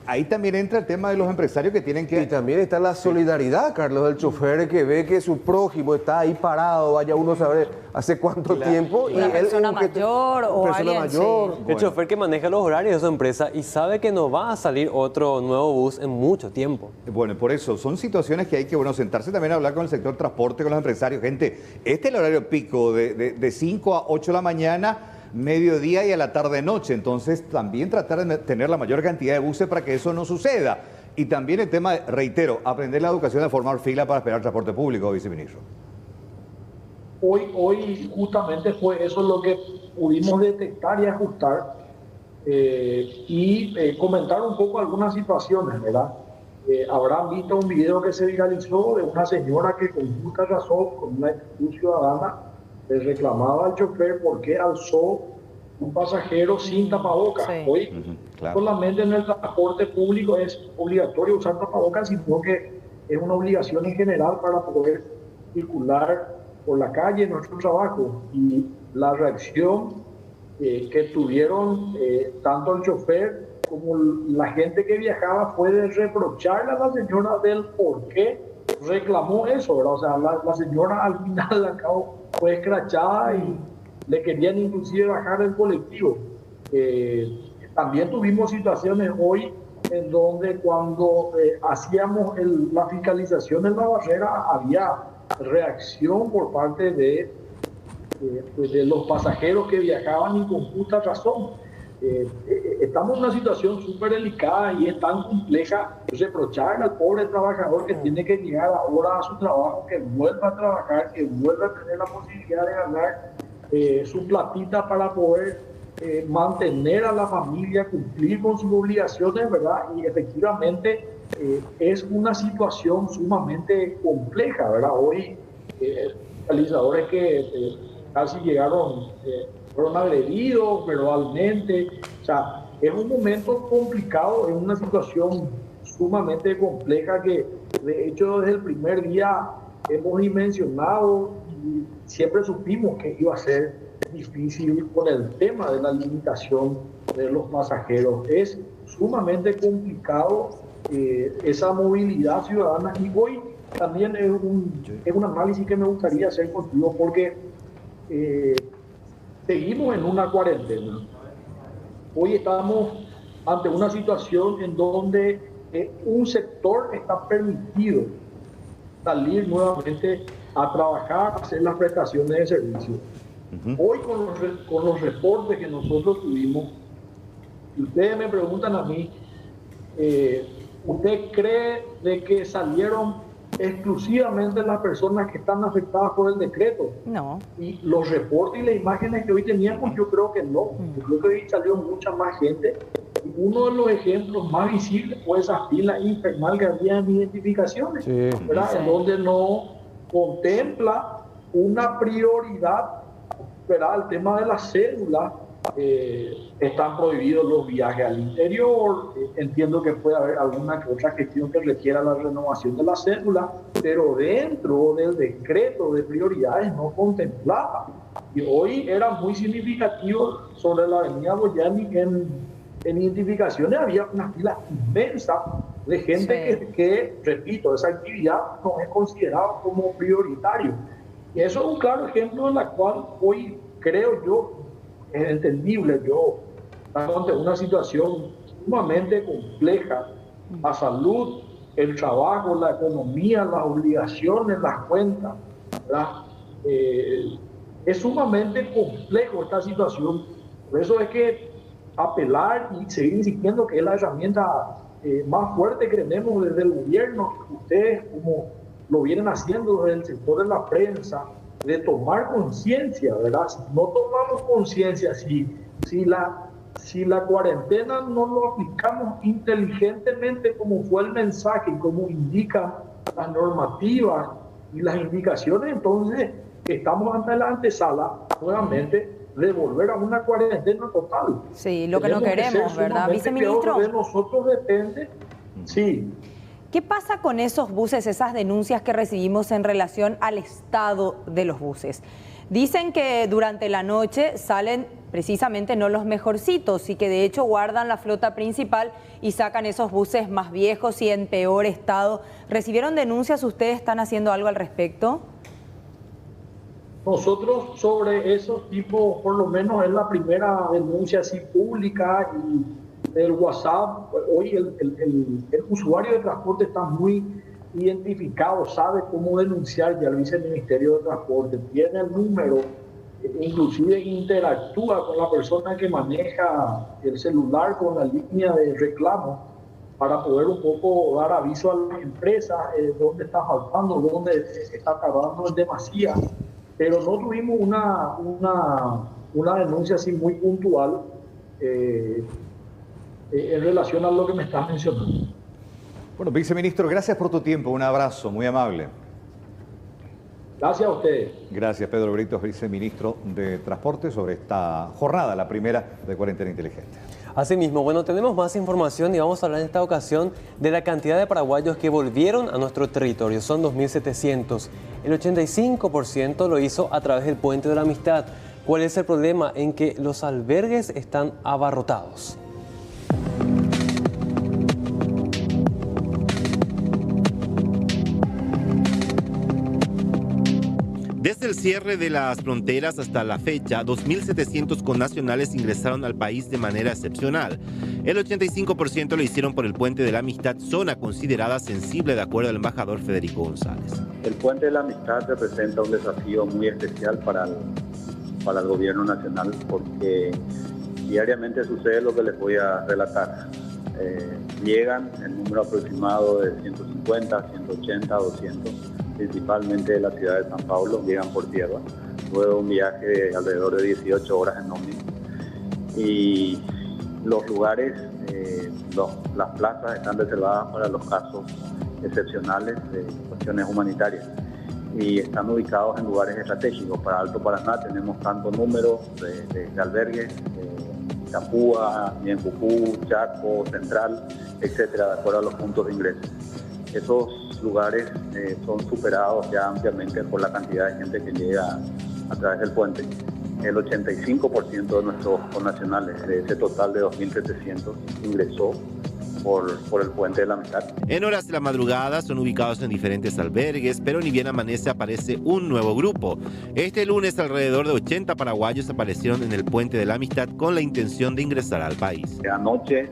Ahí también entra el tema de los empresarios que tienen que... Y también está la solidaridad, Carlos, del chofer que ve que su prójimo está ahí parado, vaya uno a saber hace cuánto tiempo. Una persona mayor o alguien, mayor. Sí. El chofer que maneja los horarios de su empresa y sabe que no va a salir otro nuevo bus en mucho tiempo. Bueno, por eso, son situaciones que hay que, sentarse también a hablar con el sector transporte, con los empresarios. Gente, este es el horario pico de 5 a 8 de la mañana, mediodía y a la tarde-noche. Entonces, también tratar de tener la mayor cantidad de buses para que eso no suceda. Y también el tema, reitero, aprender la educación de formar fila para esperar transporte público, viceministro. Hoy justamente fue eso lo que pudimos detectar y ajustar y comentar un poco algunas situaciones, ¿verdad? Habrán visto un video que se viralizó de una señora que con justa razón, con una actitud ciudadana, le reclamaba al chofer por qué alzó un pasajero sin tapabocas. Sí. Hoy solamente en el transporte público es obligatorio usar tapabocas, sino que es una obligación en general para poder circular por la calle en nuestro trabajo. Y la reacción que tuvieron tanto el chofer como la gente que viajaba fue de reprocharle a la señora del por qué reclamó eso, ¿verdad? O sea, la señora al final al cabo fue escrachada y le querían inclusive bajar el colectivo. También tuvimos situaciones hoy en donde cuando hacíamos la fiscalización en la barrera había reacción por parte de los pasajeros que viajaban y con justa razón. Estamos en una situación súper delicada y es tan compleja reprocharle al pobre trabajador que tiene que llegar ahora a su trabajo, que vuelva a trabajar, que vuelva a tener la posibilidad de ganar su platita para poder mantener a la familia, cumplir con sus obligaciones, ¿verdad? Y efectivamente es una situación sumamente compleja, ¿verdad? Hoy realizadores que casi fueron agredidos verbalmente, o sea, es un momento complicado, es una situación sumamente compleja que de hecho desde el primer día hemos dimensionado y siempre supimos que iba a ser difícil con el tema de la limitación de los pasajeros. Es sumamente complicado esa movilidad ciudadana y hoy también es un análisis que me gustaría hacer contigo porque seguimos en una cuarentena. Hoy estamos ante una situación en donde un sector está permitido salir nuevamente a trabajar, a hacer las prestaciones de servicio. Hoy con los reportes que nosotros tuvimos, ustedes me preguntan a mí, ¿usted cree de que salieron exclusivamente las personas que están afectadas por el decreto? No. Y los reportes y las imágenes que hoy teníamos, yo creo que no. Yo creo que hoy salió mucha más gente. Y uno de los ejemplos más visibles fue esa fila infernal que había en identificaciones, ¿verdad? En donde no contempla una prioridad, ¿verdad? El tema de la cédula. Están prohibidos los viajes al interior. Entiendo que puede haber alguna que otra gestión que requiera la renovación de la cédula, pero dentro del decreto de prioridades no contemplaba. Y hoy era muy significativo sobre la avenida Boyani en identificaciones había una fila inmensa de gente que, repito, esa actividad no es considerada como prioritario. Y eso es un claro ejemplo en la cual hoy creo yo, es entendible, yo estamos ante una situación sumamente compleja, la salud, el trabajo, la economía, las obligaciones, las cuentas, ¿verdad? Es sumamente complejo esta situación. Por eso es que apelar y seguir insistiendo que es la herramienta más fuerte que tenemos desde el gobierno, ustedes como lo vienen haciendo desde el sector de la prensa, de tomar conciencia, ¿verdad? Si no tomamos conciencia, si la cuarentena no lo aplicamos inteligentemente como fue el mensaje y como indican las normativas y las indicaciones, entonces estamos ante la antesala nuevamente de volver a una cuarentena total. Sí, lo que no queremos, ¿verdad, viceministro? De nosotros depende, sí. ¿Qué pasa con esos buses, esas denuncias que recibimos en relación al estado de los buses? Dicen que durante la noche salen precisamente no los mejorcitos y que de hecho guardan la flota principal y sacan esos buses más viejos y en peor estado. ¿Recibieron denuncias? ¿Ustedes están haciendo algo al respecto? Nosotros sobre esos tipos, por lo menos es la primera denuncia así pública y el WhatsApp. Hoy el usuario de transporte está muy identificado, sabe cómo denunciar ya al viceministerio de Transporte, tiene el número, inclusive interactúa con la persona que maneja el celular con la línea de reclamo para poder un poco dar aviso a las empresas dónde está faltando, dónde está tardando en demasía. Pero no tuvimos una denuncia así muy puntual en relación a lo que me estás mencionando. Bueno, viceministro, gracias por tu tiempo. Un abrazo, muy amable. Gracias a ustedes. Gracias, Pedro Britos, viceministro de Transporte, sobre esta jornada, la primera de cuarentena inteligente. Asimismo, bueno, tenemos más información y vamos a hablar en esta ocasión de la cantidad de paraguayos que volvieron a nuestro territorio. Son 2.700. El 85% lo hizo a través del Puente de la Amistad. ¿Cuál es el problema? En que los albergues están abarrotados. Desde el cierre de las fronteras hasta la fecha, 2.700 connacionales ingresaron al país de manera excepcional. El 85% lo hicieron por el Puente de la Amistad, zona considerada sensible de acuerdo al embajador Federico González. El Puente de la Amistad representa un desafío muy especial para el gobierno nacional porque diariamente sucede lo que les voy a relatar. Llegan en número aproximado de 150, 180, 200. Principalmente de la ciudad de San Paulo, llegan por tierra, luego un viaje de alrededor de 18 horas en ómnibus. Y los lugares, las plazas están reservadas para los casos excepcionales de cuestiones humanitarias y están ubicados en lugares estratégicos. Para Alto Paraná tenemos tanto número de albergues, Itapúa, Ñempucú, Chaco, Central, etcétera, de acuerdo a los puntos de ingreso. Esos lugares son superados ya ampliamente por la cantidad de gente que llega a través del puente. El 85% de nuestros connacionales, de ese total de 2.700, ingresó por el Puente de la Amistad. En horas de la madrugada son ubicados en diferentes albergues, pero ni bien amanece aparece un nuevo grupo. Este lunes alrededor de 80 paraguayos aparecieron en el Puente de la Amistad con la intención de ingresar al país. Anoche,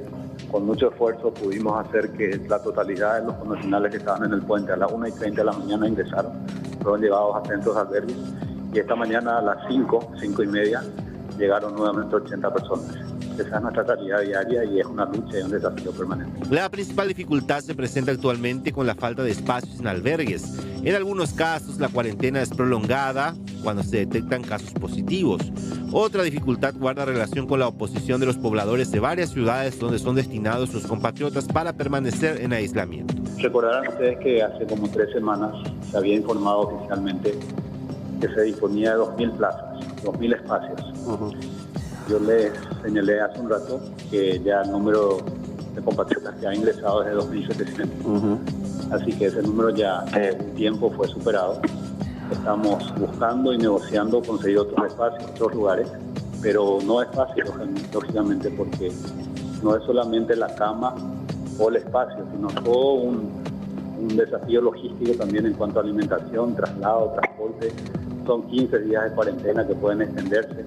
con mucho esfuerzo, pudimos hacer que la totalidad de los connacionales que estaban en el puente a las 1:30 de la mañana ingresaron, fueron llevados a centros de albergues y esta mañana a las 5:30, llegaron nuevamente 80 personas. Esa es nuestra tarea diaria y es una lucha y un desafío permanente. La principal dificultad se presenta actualmente con la falta de espacios en albergues. En algunos casos la cuarentena es prolongada cuando se detectan casos positivos. Otra dificultad guarda relación con la oposición de los pobladores de varias ciudades donde son destinados sus compatriotas para permanecer en aislamiento. Recordarán ustedes que hace como 3 semanas se había informado oficialmente que se disponía de 2.000 plazas, 2.000 espacios. Yo les señalé hace un rato que ya el número de compatriotas que ha ingresado es de 2.700. Así que ese número ya en un tiempo fue superado. Estamos buscando y negociando conseguir otros espacios, otros lugares, pero no es fácil, lógicamente, porque no es solamente la cama o el espacio, sino todo un desafío logístico también en cuanto a alimentación, traslado, transporte. Son 15 días de cuarentena que pueden extenderse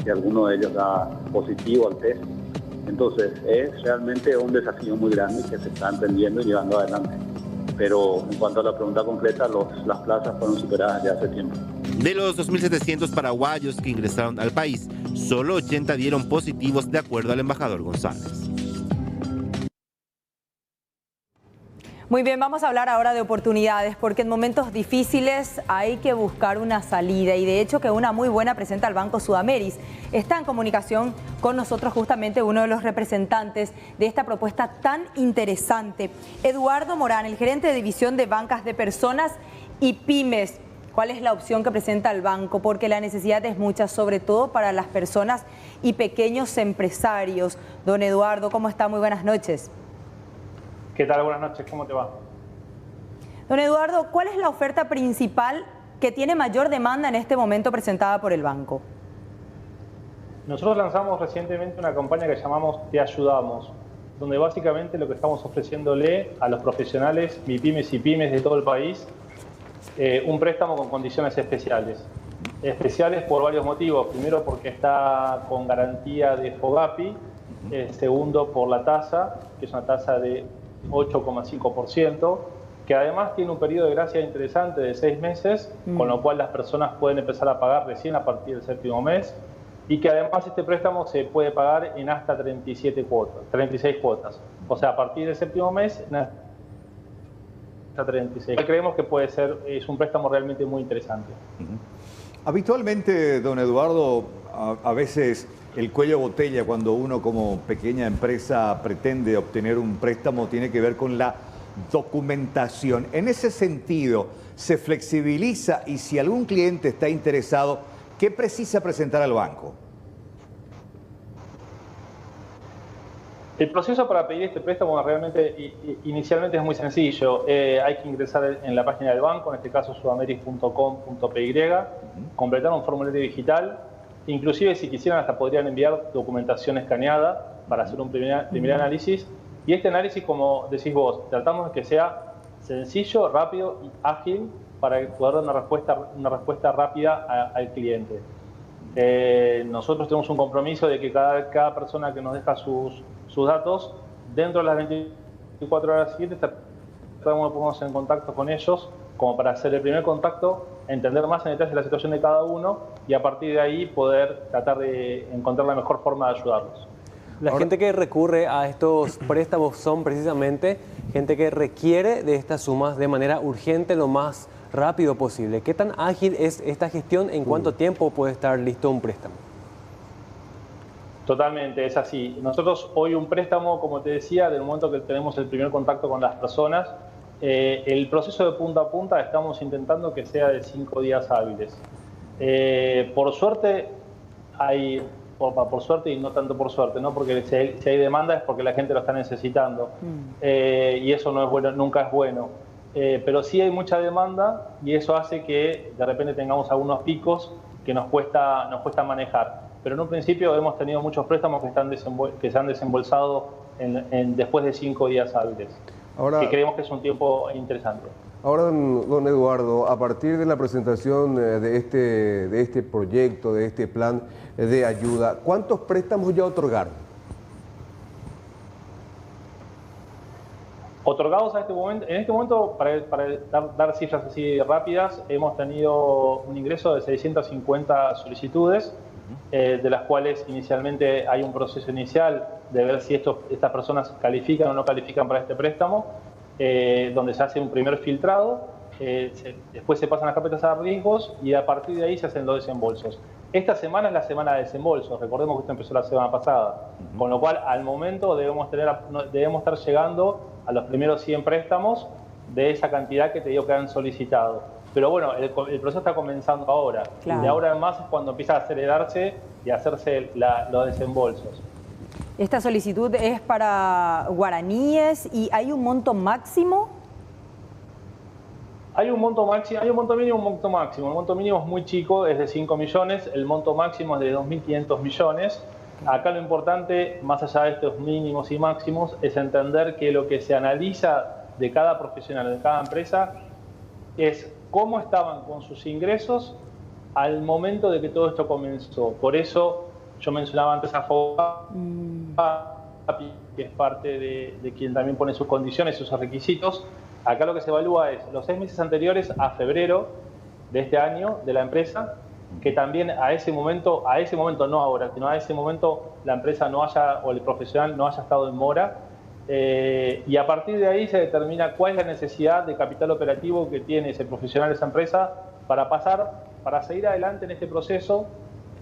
si alguno de ellos da positivo al test. Entonces es realmente un desafío muy grande que se está emprendiendo y llevando adelante. Pero en cuanto a la pregunta concreta, las plazas fueron superadas ya hace tiempo. De los 2.700 paraguayos que ingresaron al país, solo 80 dieron positivos, de acuerdo al embajador González. Muy bien, vamos a hablar ahora de oportunidades, porque en momentos difíciles hay que buscar una salida, y de hecho que una muy buena presenta el Banco Sudameris. Está en comunicación con nosotros justamente uno de los representantes de esta propuesta tan interesante, Eduardo Morán, el gerente de división de bancas de personas y pymes. ¿Cuál es la opción que presenta el banco? Porque la necesidad es mucha, sobre todo para las personas y pequeños empresarios. Don Eduardo, ¿cómo está? Muy buenas noches. ¿Qué tal? Buenas noches, ¿cómo te va? Don Eduardo, ¿cuál es la oferta principal que tiene mayor demanda en este momento presentada por el banco? Nosotros lanzamos recientemente una campaña que llamamos Te Ayudamos, donde básicamente lo que estamos ofreciéndole a los profesionales, MIPYMES y pymes de todo el país, un préstamo con condiciones especiales. Especiales por varios motivos. Primero, porque está con garantía de FOGAPI. Segundo, por la tasa, que es una tasa de 8,5%, que además tiene un periodo de gracia interesante de 6 meses, con lo cual las personas pueden empezar a pagar recién a partir del 7º mes, y que además este préstamo se puede pagar en hasta 36 cuotas. O sea, a partir del 7º mes, hasta 36. Creemos que es un préstamo realmente muy interesante. Habitualmente, don Eduardo, a veces el cuello de botella cuando uno como pequeña empresa pretende obtener un préstamo tiene que ver con la documentación. En ese sentido, se flexibiliza, y si algún cliente está interesado, ¿qué precisa presentar al banco? El proceso para pedir este préstamo realmente inicialmente es muy sencillo. Hay que ingresar en la página del banco, en este caso sudameris.com.py, completar un formulario digital. Inclusive si quisieran hasta podrían enviar documentación escaneada para hacer un primer análisis. Y este análisis, como decís vos, tratamos de que sea sencillo, rápido y ágil para poder dar una respuesta rápida al cliente. Nosotros tenemos un compromiso de que cada persona que nos deja sus datos, dentro de las 24 horas siguientes, tratamos de ponernos en contacto con ellos como para hacer el primer contacto, entender más en detalle la situación de cada uno y a partir de ahí poder tratar de encontrar la mejor forma de ayudarlos. La gente que recurre a estos préstamos son precisamente gente que requiere de estas sumas de manera urgente, lo más rápido posible. ¿Qué tan ágil es esta gestión? ¿En cuánto tiempo puede estar listo un préstamo? Totalmente, es así. Nosotros hoy un préstamo, como te decía, del momento que tenemos el primer contacto con las personas, el proceso de punta a punta estamos intentando que sea de 5 días hábiles. Por suerte, por suerte y no tanto por suerte, ¿no? Porque si hay demanda es porque la gente lo está necesitando. Y eso no es bueno, nunca es bueno. Pero sí hay mucha demanda y eso hace que de repente tengamos algunos picos que nos cuesta manejar. Pero en un principio hemos tenido muchos préstamos que se han desembolsado después de 5 días hábiles. Ahora, que creemos que es un tiempo interesante. Ahora, don Eduardo, a partir de la presentación de este proyecto, de este plan de ayuda, ¿cuántos préstamos ya otorgaron? Otorgados en este momento, para dar cifras así rápidas, hemos tenido un ingreso de 650 solicitudes, de las cuales inicialmente hay un proceso inicial de ver si estas personas califican o no califican para este préstamo, donde se hace un primer filtrado, después se pasan las carpetas a riesgos y a partir de ahí se hacen los desembolsos. Esta semana es la semana de desembolsos, recordemos que esto empezó la semana pasada, con lo cual al momento debemos estar llegando a los primeros 100 préstamos de esa cantidad que te digo que han solicitado. Pero bueno, el proceso está comenzando ahora. Claro. De ahora en más es cuando empieza a acelerarse y a hacerse los desembolsos. ¿Esta solicitud es para guaraníes y hay un monto máximo? Hay un monto máximo, hay un monto mínimo y un monto máximo. El monto mínimo es muy chico, es de 5 millones, el monto máximo es de 2.500 millones. Acá lo importante, más allá de estos mínimos y máximos, es entender que lo que se analiza de cada profesional, de cada empresa, es cómo estaban con sus ingresos al momento de que todo esto comenzó. Por eso yo mencionaba antes a FOGAPI, que es parte de quien también pone sus condiciones, sus requisitos. Acá lo que se evalúa es los 6 meses anteriores a febrero de este año de la empresa, que también a ese momento no ahora, sino a ese momento la empresa no haya, o el profesional no haya estado en mora, y a partir de ahí se determina cuál es la necesidad de capital operativo que tiene ese profesional, esa empresa, para seguir adelante en este proceso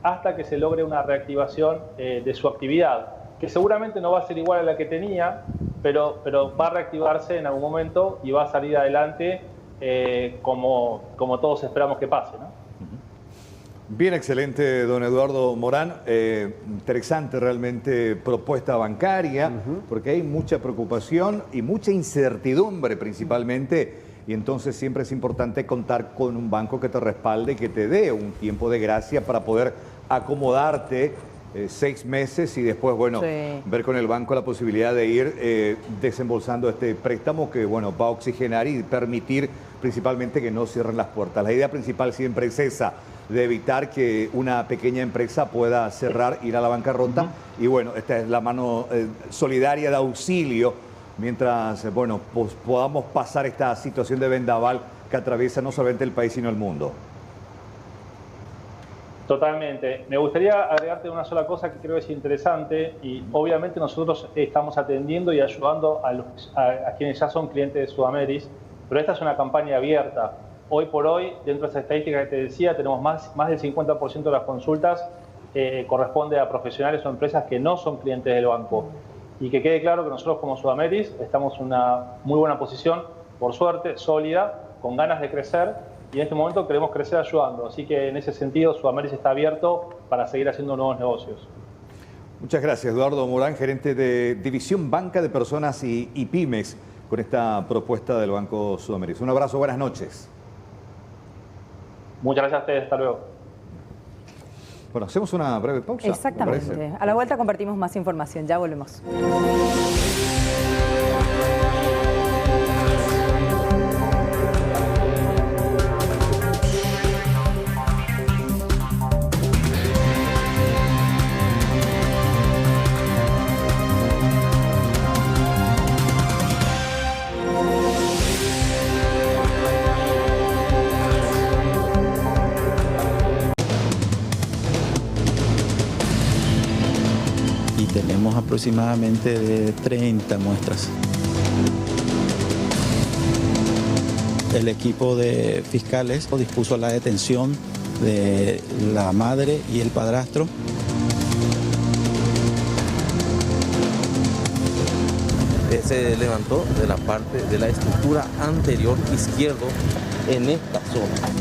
hasta que se logre una reactivación de su actividad, que seguramente no va a ser igual a la que tenía, pero va a reactivarse en algún momento y va a salir adelante como todos esperamos que pase, ¿no? Bien, excelente, don Eduardo Morán. Interesante realmente propuesta bancaria, porque hay mucha preocupación y mucha incertidumbre principalmente, y entonces siempre es importante contar con un banco que te respalde, que te dé un tiempo de gracia para poder acomodarte 6 meses y después, bueno, ver con el banco la posibilidad de ir desembolsando este préstamo que, bueno, va a oxigenar y permitir principalmente que no cierren las puertas. La idea principal siempre es esa, de evitar que una pequeña empresa pueda cerrar, ir a la bancarrota. Y bueno, esta es la mano solidaria de auxilio mientras, bueno, pues podamos pasar esta situación de vendaval que atraviesa no solamente el país sino el mundo. Totalmente. Me gustaría agregarte una sola cosa que creo que es interesante, y obviamente nosotros estamos atendiendo y ayudando a quienes ya son clientes de Sudameris, pero esta es una campaña abierta. Hoy por hoy, dentro de esa estadística que te decía, tenemos más del 50% de las consultas corresponde a profesionales o empresas que no son clientes del banco. Y que quede claro que nosotros como Sudameris estamos en una muy buena posición, por suerte, sólida, con ganas de crecer, y en este momento queremos crecer ayudando. Así que en ese sentido Sudameris está abierto para seguir haciendo nuevos negocios. Muchas gracias, Eduardo Morán, gerente de División Banca de Personas y Pymes, con esta propuesta del Banco Sudameris. Un abrazo, buenas noches. Muchas gracias a ustedes, hasta luego. Bueno, hacemos una breve pausa. Exactamente. A la vuelta compartimos más información. Ya volvemos. Tenemos aproximadamente de 30 muestras. El equipo de fiscales dispuso la detención de la madre y el padrastro. Se levantó de la parte de la estructura anterior izquierdo en esta zona.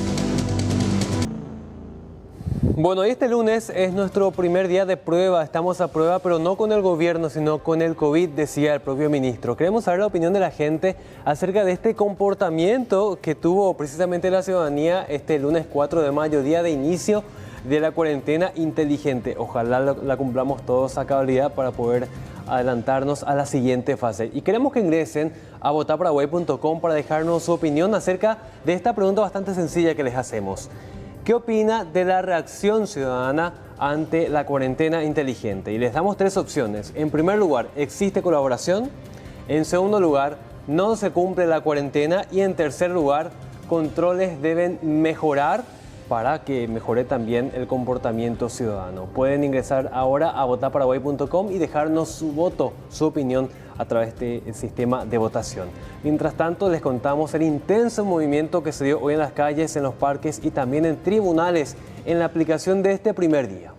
Bueno, este lunes es nuestro primer día de prueba. Estamos a prueba, pero no con el gobierno, sino con el COVID, decía el propio ministro. Queremos saber la opinión de la gente acerca de este comportamiento que tuvo precisamente la ciudadanía este lunes 4 de mayo, día de inicio de la cuarentena inteligente. Ojalá la cumplamos todos a cabalidad para poder adelantarnos a la siguiente fase. Y queremos que ingresen a votaparaguay.com para dejarnos su opinión acerca de esta pregunta bastante sencilla que les hacemos. ¿Qué opina de la reacción ciudadana ante la cuarentena inteligente? Y les damos 3 opciones. En primer lugar, ¿existe colaboración? En segundo lugar, no se cumple la cuarentena. Y en tercer lugar, controles deben mejorar para que mejore también el comportamiento ciudadano. Pueden ingresar ahora a votaparaguay.com y dejarnos su voto, su opinión a través del sistema de votación. Mientras tanto, les contamos el intenso movimiento que se dio hoy en las calles, en los parques y también en tribunales en la aplicación de este primer día.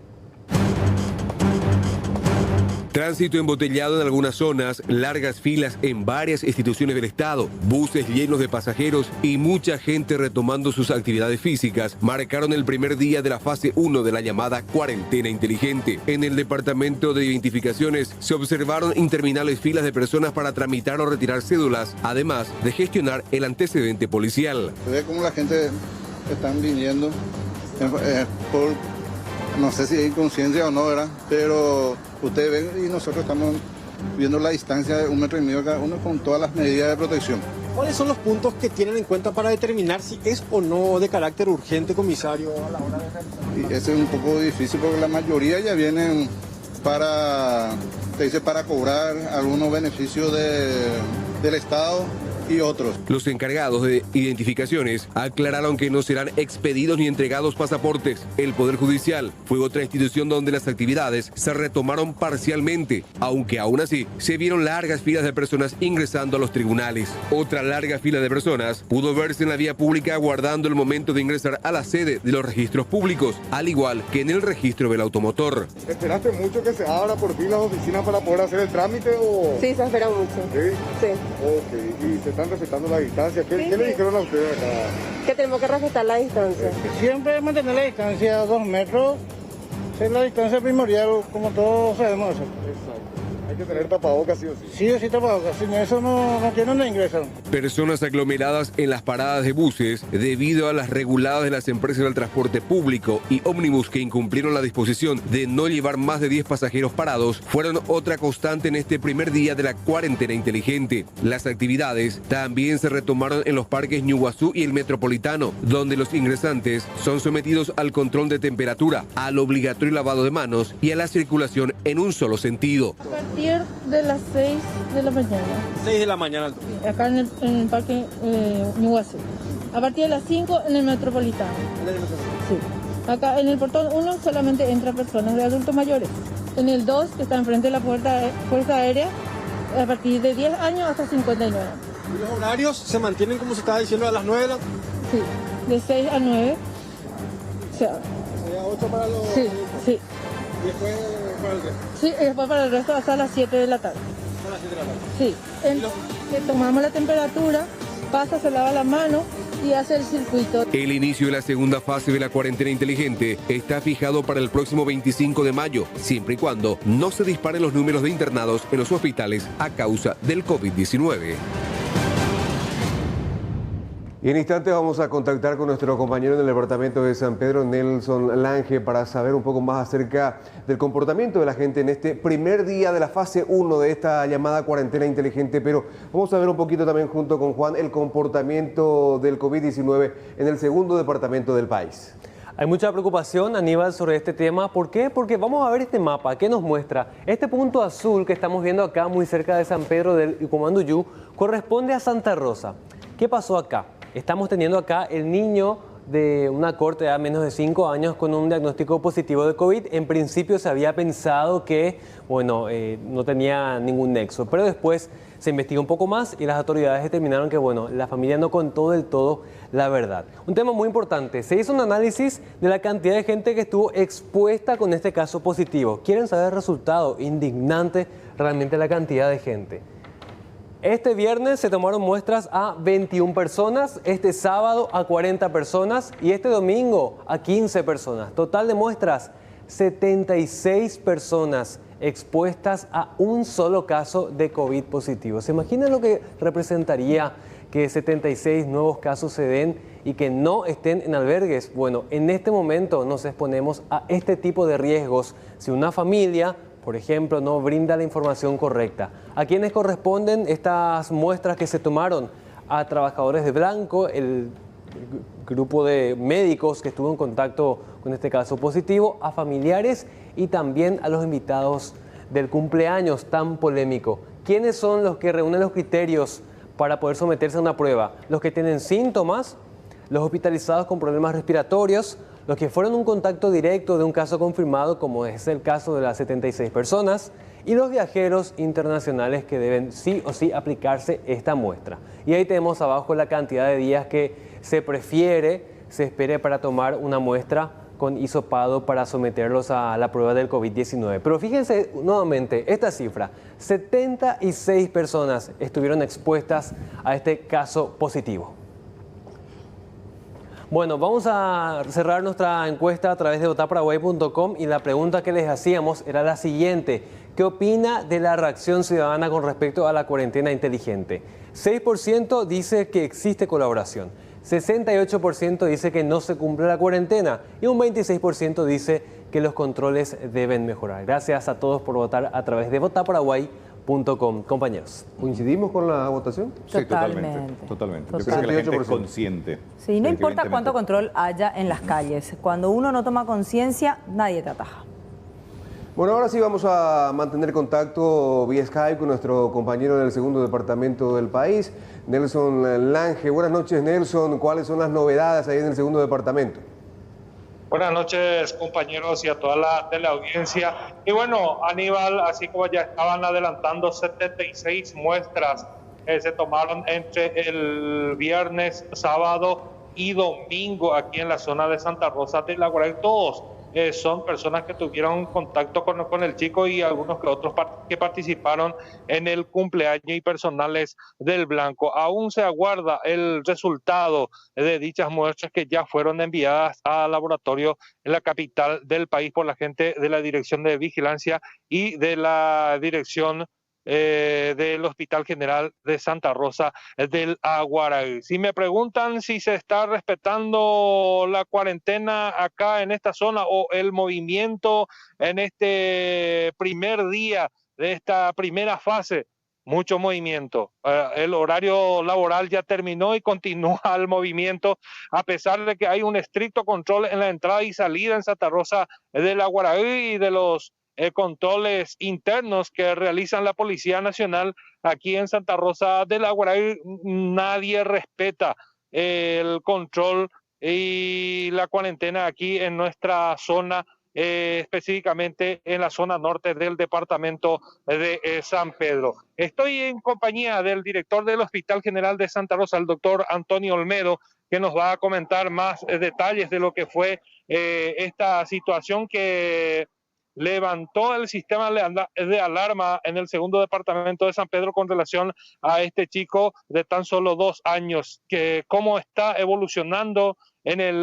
Tránsito embotellado en algunas zonas, largas filas en varias instituciones del Estado, buses llenos de pasajeros y mucha gente retomando sus actividades físicas marcaron el primer día de la fase 1 de la llamada cuarentena inteligente. En el departamento de identificaciones se observaron interminables filas de personas para tramitar o retirar cédulas, además de gestionar el antecedente policial. Se ve cómo la gente están viniendo por No sé si hay inconsciencia o no, ¿verdad? Pero ustedes ven y nosotros estamos viendo la distancia de 1,5 metros cada uno con todas las medidas de protección. ¿Cuáles son los puntos que tienen en cuenta para determinar si es o no de carácter urgente, comisario, a la hora de realizar? Y ese es un poco difícil porque la mayoría ya vienen para cobrar algunos beneficios del Estado y otros. Los encargados de identificaciones aclararon que no serán expedidos ni entregados pasaportes. El Poder Judicial fue otra institución donde las actividades se retomaron parcialmente, aunque aún así se vieron largas filas de personas ingresando a los tribunales. Otra larga fila de personas pudo verse en la vía pública aguardando el momento de ingresar a la sede de los registros públicos, al igual que en el registro del automotor. ¿Esperaste mucho que se abra por fin las oficinas para poder hacer el trámite o...? Sí, se espera mucho. ¿Sí? Sí. Ok, y se están respetando la distancia. ¿Qué le dijeron a ustedes acá? Que tenemos que respetar la distancia. Siempre mantener la distancia 2 metros, es la distancia primordial, como todos sabemos eso. Exacto. Hay que tener tapabocas, sí o sí. Sí o sí tapabocas, sin eso no tienen ni ingresan. Personas aglomeradas en las paradas de buses debido a las reguladas de las empresas del transporte público y ómnibus que incumplieron la disposición de no llevar más de 10 pasajeros parados fueron otra constante en este primer día de la cuarentena inteligente. Las actividades también se retomaron en los parques Ñuguazú y el Metropolitano, donde los ingresantes son sometidos al control de temperatura, al obligatorio lavado de manos y a la circulación en un solo sentido. A partir de las 6 de la mañana. 6 de la mañana. Acá en el parque Ñuguazú. A partir de las 5 en el Metropolitano. Sí. Acá en el portón 1 solamente entran personas de adultos mayores. En el 2, que está enfrente de la Fuerza Aérea, a partir de 10 años hasta 59. ¿Y los horarios se mantienen como se estaba diciendo a las 9 de la...? Sí, de 6 a 9. O sea, ¿sería 8 para los...? Sí, sí. ¿Y después para el resto? Sí, y después para el resto hasta las 7 de la tarde. ¿Hasta las 7 de la tarde? Sí. Que tomamos la temperatura, pasa, se lava la mano y hace el circuito. El inicio de la segunda fase de la cuarentena inteligente está fijado para el próximo 25 de mayo, siempre y cuando no se disparen los números de internados en los hospitales a causa del COVID-19. Y en instantes vamos a contactar con nuestro compañero en el departamento de San Pedro, Nelson Lange, para saber un poco más acerca del comportamiento de la gente en este primer día de la fase 1 de esta llamada cuarentena inteligente. Pero vamos a ver un poquito también junto con Juan el comportamiento del COVID-19 en el segundo departamento del país. Hay mucha preocupación, Aníbal, sobre este tema. ¿Por qué? Porque vamos a ver este mapa. ¿Qué nos muestra? Este punto azul que estamos viendo acá, muy cerca de San Pedro del Ucumanduyú, corresponde a Santa Rosa. ¿Qué pasó acá? Estamos teniendo acá el niño de una corta edad, menos de 5 años, con un diagnóstico positivo de COVID. En principio se había pensado que, bueno, no tenía ningún nexo, pero después se investigó un poco más y las autoridades determinaron que, bueno, la familia no contó del todo la verdad. Un tema muy importante, se hizo un análisis de la cantidad de gente que estuvo expuesta con este caso positivo. ¿Quieren saber el resultado? Indignante realmente la cantidad de gente. Este viernes se tomaron muestras a 21 personas, este sábado a 40 personas y este domingo a 15 personas. Total de muestras, 76 personas expuestas a un solo caso de COVID positivo. ¿Se imaginan lo que representaría que 76 nuevos casos se den y que no estén en albergues? Bueno, en este momento nos exponemos a este tipo de riesgos si una familia, por ejemplo, no brinda la información correcta. ¿A quiénes corresponden estas muestras que se tomaron? A trabajadores de blanco, el grupo de médicos que estuvo en contacto con este caso positivo, a familiares y también a los invitados del cumpleaños tan polémico. ¿Quiénes son los que reúnen los criterios para poder someterse a una prueba? Los que tienen síntomas, los hospitalizados con problemas respiratorios, los que fueron un contacto directo de un caso confirmado, como es el caso de las 76 personas, y los viajeros internacionales que deben sí o sí aplicarse esta muestra. Y ahí tenemos abajo la cantidad de días que se espere para tomar una muestra con hisopado para someterlos a la prueba del COVID-19. Pero fíjense nuevamente esta cifra, 76 personas estuvieron expuestas a este caso positivo. Bueno, vamos a cerrar nuestra encuesta a través de votaparaguay.com y la pregunta que les hacíamos era la siguiente. ¿Qué opina de la reacción ciudadana con respecto a la cuarentena inteligente? 6% dice que existe colaboración, 68% dice que no se cumple la cuarentena y un 26% dice que que los controles deben mejorar. Gracias a todos por votar a través de votaparaguay.com. Compañeros. ¿Coincidimos con la votación? Sí, totalmente. Yo creo que la gente es consciente. Sí, no importa cuánto control haya en las calles. Cuando uno no toma conciencia, nadie te ataja. Bueno, ahora sí vamos a mantener contacto vía Skype con nuestro compañero del segundo departamento del país, Nelson Lange. Buenas noches, Nelson. ¿Cuáles son las novedades ahí en el segundo departamento? Buenas noches, compañeros, y a toda la teleaudiencia. Y bueno, Aníbal, así como ya estaban adelantando, 76 muestras se tomaron entre el viernes, sábado y domingo aquí en la zona de Santa Rosa de la Guaraí. Todos son personas que tuvieron contacto con el chico y algunos que otros que participaron en el cumpleaños y personales del Blanco. Aún se aguarda el resultado de dichas muestras que ya fueron enviadas al laboratorio en la capital del país por la gente de la Dirección de Vigilancia y de la Dirección del Hospital General de Santa Rosa del Aguaraí. Si me preguntan si se está respetando la cuarentena acá en esta zona o el movimiento en este primer día de esta primera fase, mucho movimiento. El horario laboral ya terminó y continúa el movimiento, a pesar de que hay un estricto control en la entrada y salida en Santa Rosa del Aguaraí y de los controles internos que realizan la Policía Nacional aquí en Santa Rosa del Aguaraí. Nadie respeta el control y la cuarentena aquí en nuestra zona, específicamente en la zona norte del departamento de San Pedro. Estoy en compañía del director del Hospital General de Santa Rosa, el doctor Antonio Olmedo, que nos va a comentar más detalles de lo que fue esta situación que levantó el sistema de alarma en el segundo departamento de San Pedro con relación a este chico de tan solo 2 años, que cómo está evolucionando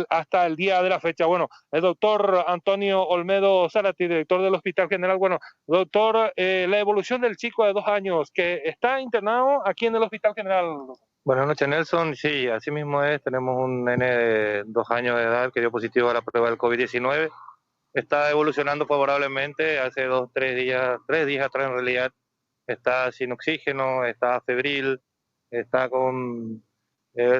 hasta el día de la fecha. Bueno, el doctor Antonio Olmedo Zárate, director del Hospital General. Bueno, doctor, la evolución del chico de 2 años que está internado aquí en el Hospital General. Buenas noches, Nelson. Sí, así mismo es. Tenemos un nene de 2 años de edad que dio positivo a la prueba del COVID-19. Está evolucionando favorablemente. Hace 3 días atrás en realidad está sin oxígeno, está febril, está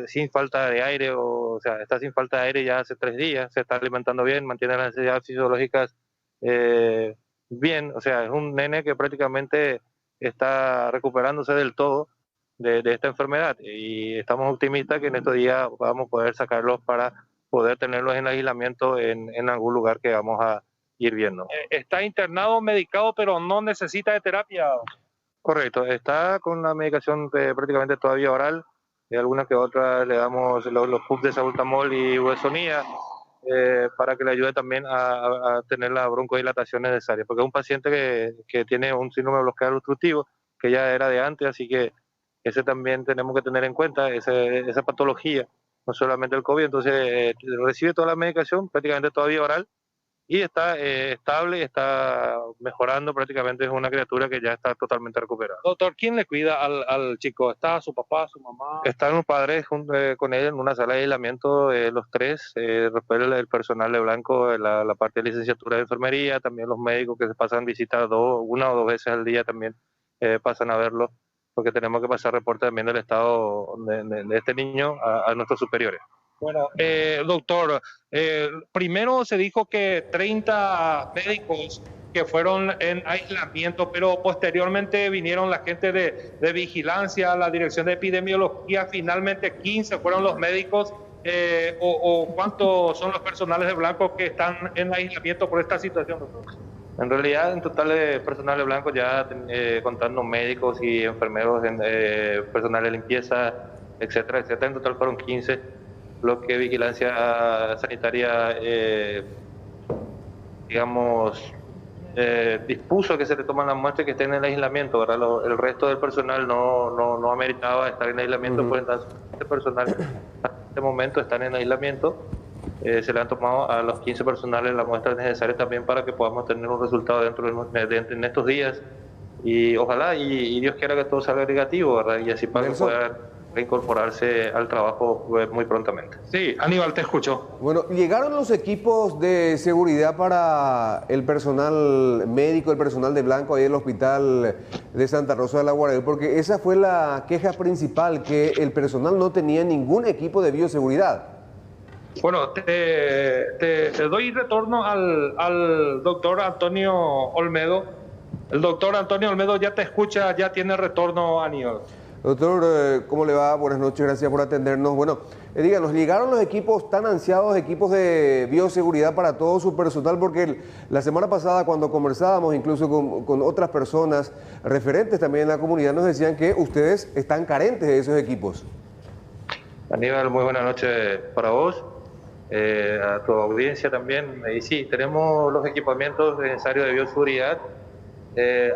sin falta de aire, o sea, está sin falta de aire ya hace 3 días, se está alimentando bien, mantiene las necesidades fisiológicas bien, o sea, es un nene que prácticamente está recuperándose del todo de esta enfermedad y estamos optimistas que en estos días vamos a poder sacarlos para poder tenerlos en aislamiento en algún lugar que vamos a ir viendo. Está internado, medicado, pero no necesita de terapia. Correcto, está con la medicación prácticamente todavía oral, y algunas que otras le damos los puffs de salbutamol y budesonida para que le ayude también a tener la broncodilatación necesaria, porque es un paciente que tiene un síndrome bloqueado obstructivo que ya era de antes, así que ese también tenemos que tener en cuenta, esa patología, no solamente el COVID. Entonces recibe toda la medicación prácticamente todavía oral y está estable, está mejorando, prácticamente es una criatura que ya está totalmente recuperada. Doctor, ¿quién le cuida al chico? ¿Está su papá, su mamá? Están los padres con él en una sala de aislamiento, los 3, después el personal de Blanco, la parte de licenciatura de enfermería, también los médicos que se pasan visitar 1 o 2 veces al día también pasan a verlo, porque tenemos que pasar reporte también del estado de este niño a nuestros superiores. Bueno, doctor, primero se dijo que 30 médicos que fueron en aislamiento, pero posteriormente vinieron la gente de vigilancia, la dirección de epidemiología, finalmente 15 fueron los médicos, o cuántos son los personales de Blanco que están en aislamiento por esta situación, doctor. En realidad, en total de personal de Blanco, ya contando médicos y enfermeros, personal de limpieza, etcétera, en total fueron 15. Lo que vigilancia sanitaria, dispuso que se le toman las muestras que estén en el aislamiento, ¿verdad? El resto del personal no ameritaba estar en aislamiento, pues entonces este personal en este momento están en aislamiento. Se le han tomado a los 15 personales las muestras necesarias también para que podamos tener un resultado en estos días y ojalá y Dios quiera que todo salga negativo, ¿verdad? Y así para que pueda reincorporarse al trabajo muy prontamente. Sí, Aníbal, te escucho. Bueno, llegaron los equipos de seguridad para el personal médico, el personal de blanco ahí del hospital de Santa Rosa de la Guardia, porque esa fue la queja principal, que el personal no tenía ningún equipo de bioseguridad. Bueno, te doy retorno al doctor Antonio Olmedo. El doctor Antonio Olmedo ya te escucha, ya tiene retorno, Aníbal. Doctor, ¿cómo le va? Buenas noches, gracias por atendernos. Bueno, díganos, ¿llegaron los equipos tan ansiados, equipos de bioseguridad para todo su personal? Porque la semana pasada cuando conversábamos incluso con otras personas referentes también en la comunidad nos decían que ustedes están carentes de esos equipos. Aníbal, muy buenas noches para vos, a tu audiencia también. Y sí, tenemos los equipamientos necesarios de bioseguridad.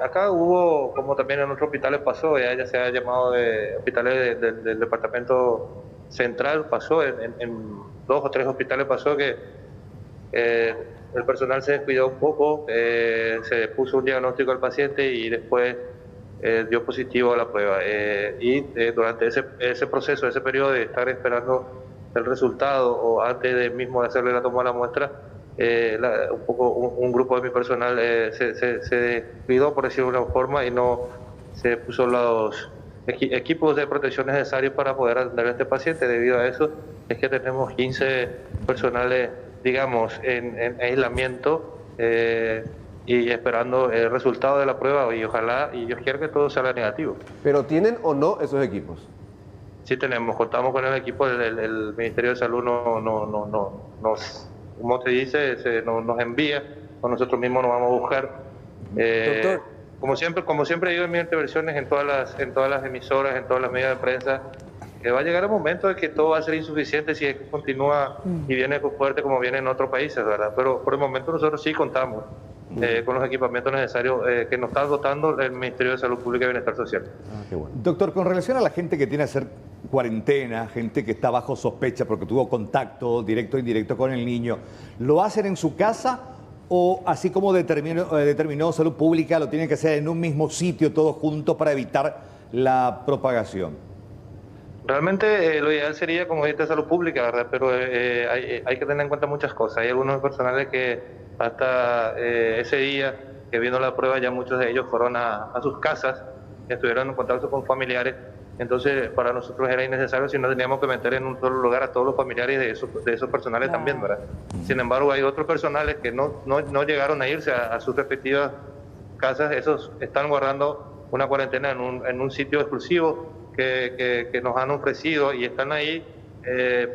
Acá hubo, como también en otros hospitales pasó, ya se ha llamado de hospitales del departamento central, pasó, en 2 o 3 hospitales pasó que el personal se descuidó un poco, se puso un diagnóstico al paciente y después dio positivo a la prueba. Y durante ese proceso, ese periodo de estar esperando el resultado o antes de mismo de hacerle la toma de la muestra, un grupo de mi personal se descuidó, por decirlo de una forma, y no se puso los equipos de protección necesarios para poder atender a este paciente. Debido a eso es que tenemos 15 personales, digamos, en aislamiento y esperando el resultado de la prueba, y ojalá, y Dios quiera que todo salga negativo. ¿Pero tienen o no esos equipos? Sí tenemos, contamos con el equipo, el Ministerio de Salud nos como te dice, nos envía, o nosotros mismos nos vamos a buscar. Doctor. Como siempre digo en mis intervenciones en todas las emisoras, en todas las medios de prensa, que va a llegar el momento de que todo va a ser insuficiente si es que continúa y viene fuerte como viene en otros países, ¿verdad? Pero por el momento nosotros sí contamos con los equipamientos necesarios que nos está dotando el Ministerio de Salud Pública y Bienestar Social. Qué bueno. Doctor, con relación a la gente que tiene que hacer cuarentena, gente que está bajo sospecha porque tuvo contacto directo o indirecto con el niño, ¿lo hacen en su casa o así como determinó Salud Pública, lo tienen que hacer en un mismo sitio todos juntos para evitar la propagación? Realmente lo ideal sería, como dijiste, Salud Pública, ¿verdad? Pero hay que tener en cuenta muchas cosas. Hay algunos personales que hasta ese día que vino la prueba, ya muchos de ellos fueron a sus casas, estuvieron en contacto con familiares. Entonces, para nosotros era innecesario si no teníamos que meter en un solo lugar a todos los familiares de esos personales también, ¿verdad? Sin embargo, hay otros personales que no llegaron a irse a sus respectivas casas. Esos están guardando una cuarentena en un sitio exclusivo que nos han ofrecido y están ahí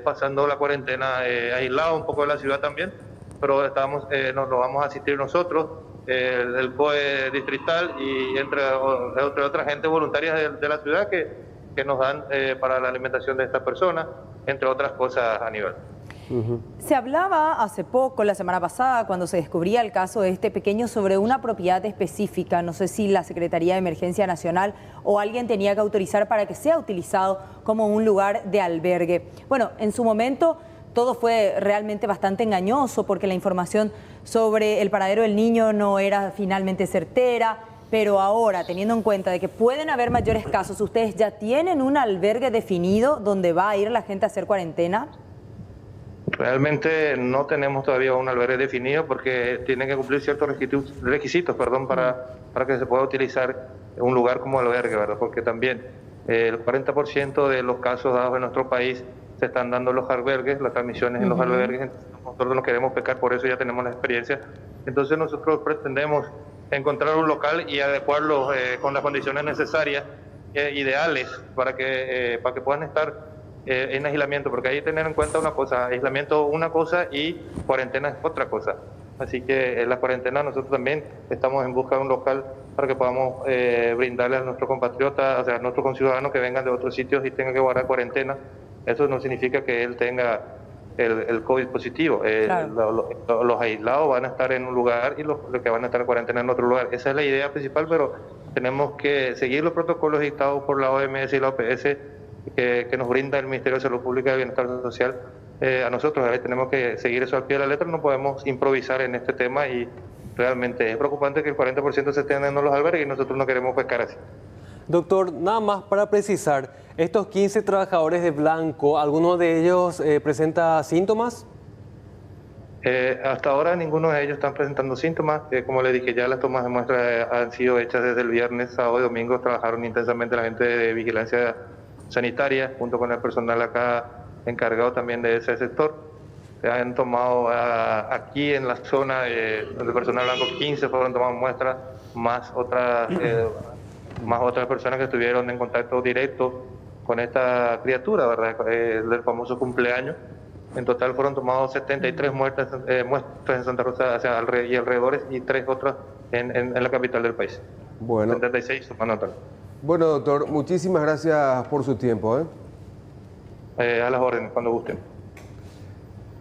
pasando la cuarentena aislados un poco de la ciudad también, pero nos vamos a asistir nosotros, el COE distrital y entre otras gente voluntarias de la ciudad que nos dan para la alimentación de estas personas, entre otras cosas, a nivel. Se hablaba hace poco, la semana pasada, cuando se descubría el caso de este pequeño, sobre una propiedad específica. No sé si la Secretaría de Emergencia Nacional o alguien tenía que autorizar para que sea utilizado como un lugar de albergue. Bueno, en su momento todo fue realmente bastante engañoso porque la información sobre el paradero del niño no era finalmente certera. Pero ahora, teniendo en cuenta de que pueden haber mayores casos, ¿ustedes ya tienen un albergue definido donde va a ir la gente a hacer cuarentena? Realmente no tenemos todavía un albergue definido porque tienen que cumplir ciertos requisitos para que se pueda utilizar un lugar como albergue, ¿verdad? Porque también el 40% de los casos dados en nuestro país se están dando en los albergues, las transmisiones en los albergues. Nosotros no queremos pecar, por eso ya tenemos la experiencia. Entonces nosotros pretendemos encontrar un local y adecuarlo con las condiciones necesarias, ideales, para que puedan estar en aislamiento, porque hay que tener en cuenta una cosa: aislamiento una cosa y cuarentena es otra cosa. Así que en la cuarentena nosotros también estamos en busca de un local para que podamos brindarle a nuestros compatriotas, o sea, a nuestros conciudadanos que vengan de otros sitios y tengan que guardar cuarentena. Eso no significa que él tenga el COVID positivo. Claro. Los aislados van a estar en un lugar y los que van a estar en cuarentena en otro lugar. Esa es la idea principal, pero tenemos que seguir los protocolos dictados por la OMS y la OPS que nos brinda el Ministerio de Salud Pública y Bienestar Social a nosotros. Tenemos que seguir eso al pie de la letra, no podemos improvisar en este tema y realmente es preocupante que el 40% se estén en los albergues y nosotros no queremos pescar así. Doctor, nada más para precisar, estos 15 trabajadores de blanco, ¿alguno de ellos presenta síntomas? Hasta ahora ninguno de ellos están presentando síntomas. Como le dije, ya las tomas de muestra han sido hechas desde el viernes, sábado y domingo. Trabajaron intensamente la gente de vigilancia sanitaria junto con el personal acá encargado también de ese sector. Se han tomado aquí en la zona del personal blanco 15 fueron tomadas muestras, más otras personas que estuvieron en contacto directo con esta criatura, ¿verdad? Del famoso cumpleaños. En total fueron tomados 73 muestras en Santa Rosa y alrededores y 3 otras en la capital del país. Bueno. 76 sumando total. Bueno, doctor, muchísimas gracias por su tiempo. A las órdenes, cuando gusten.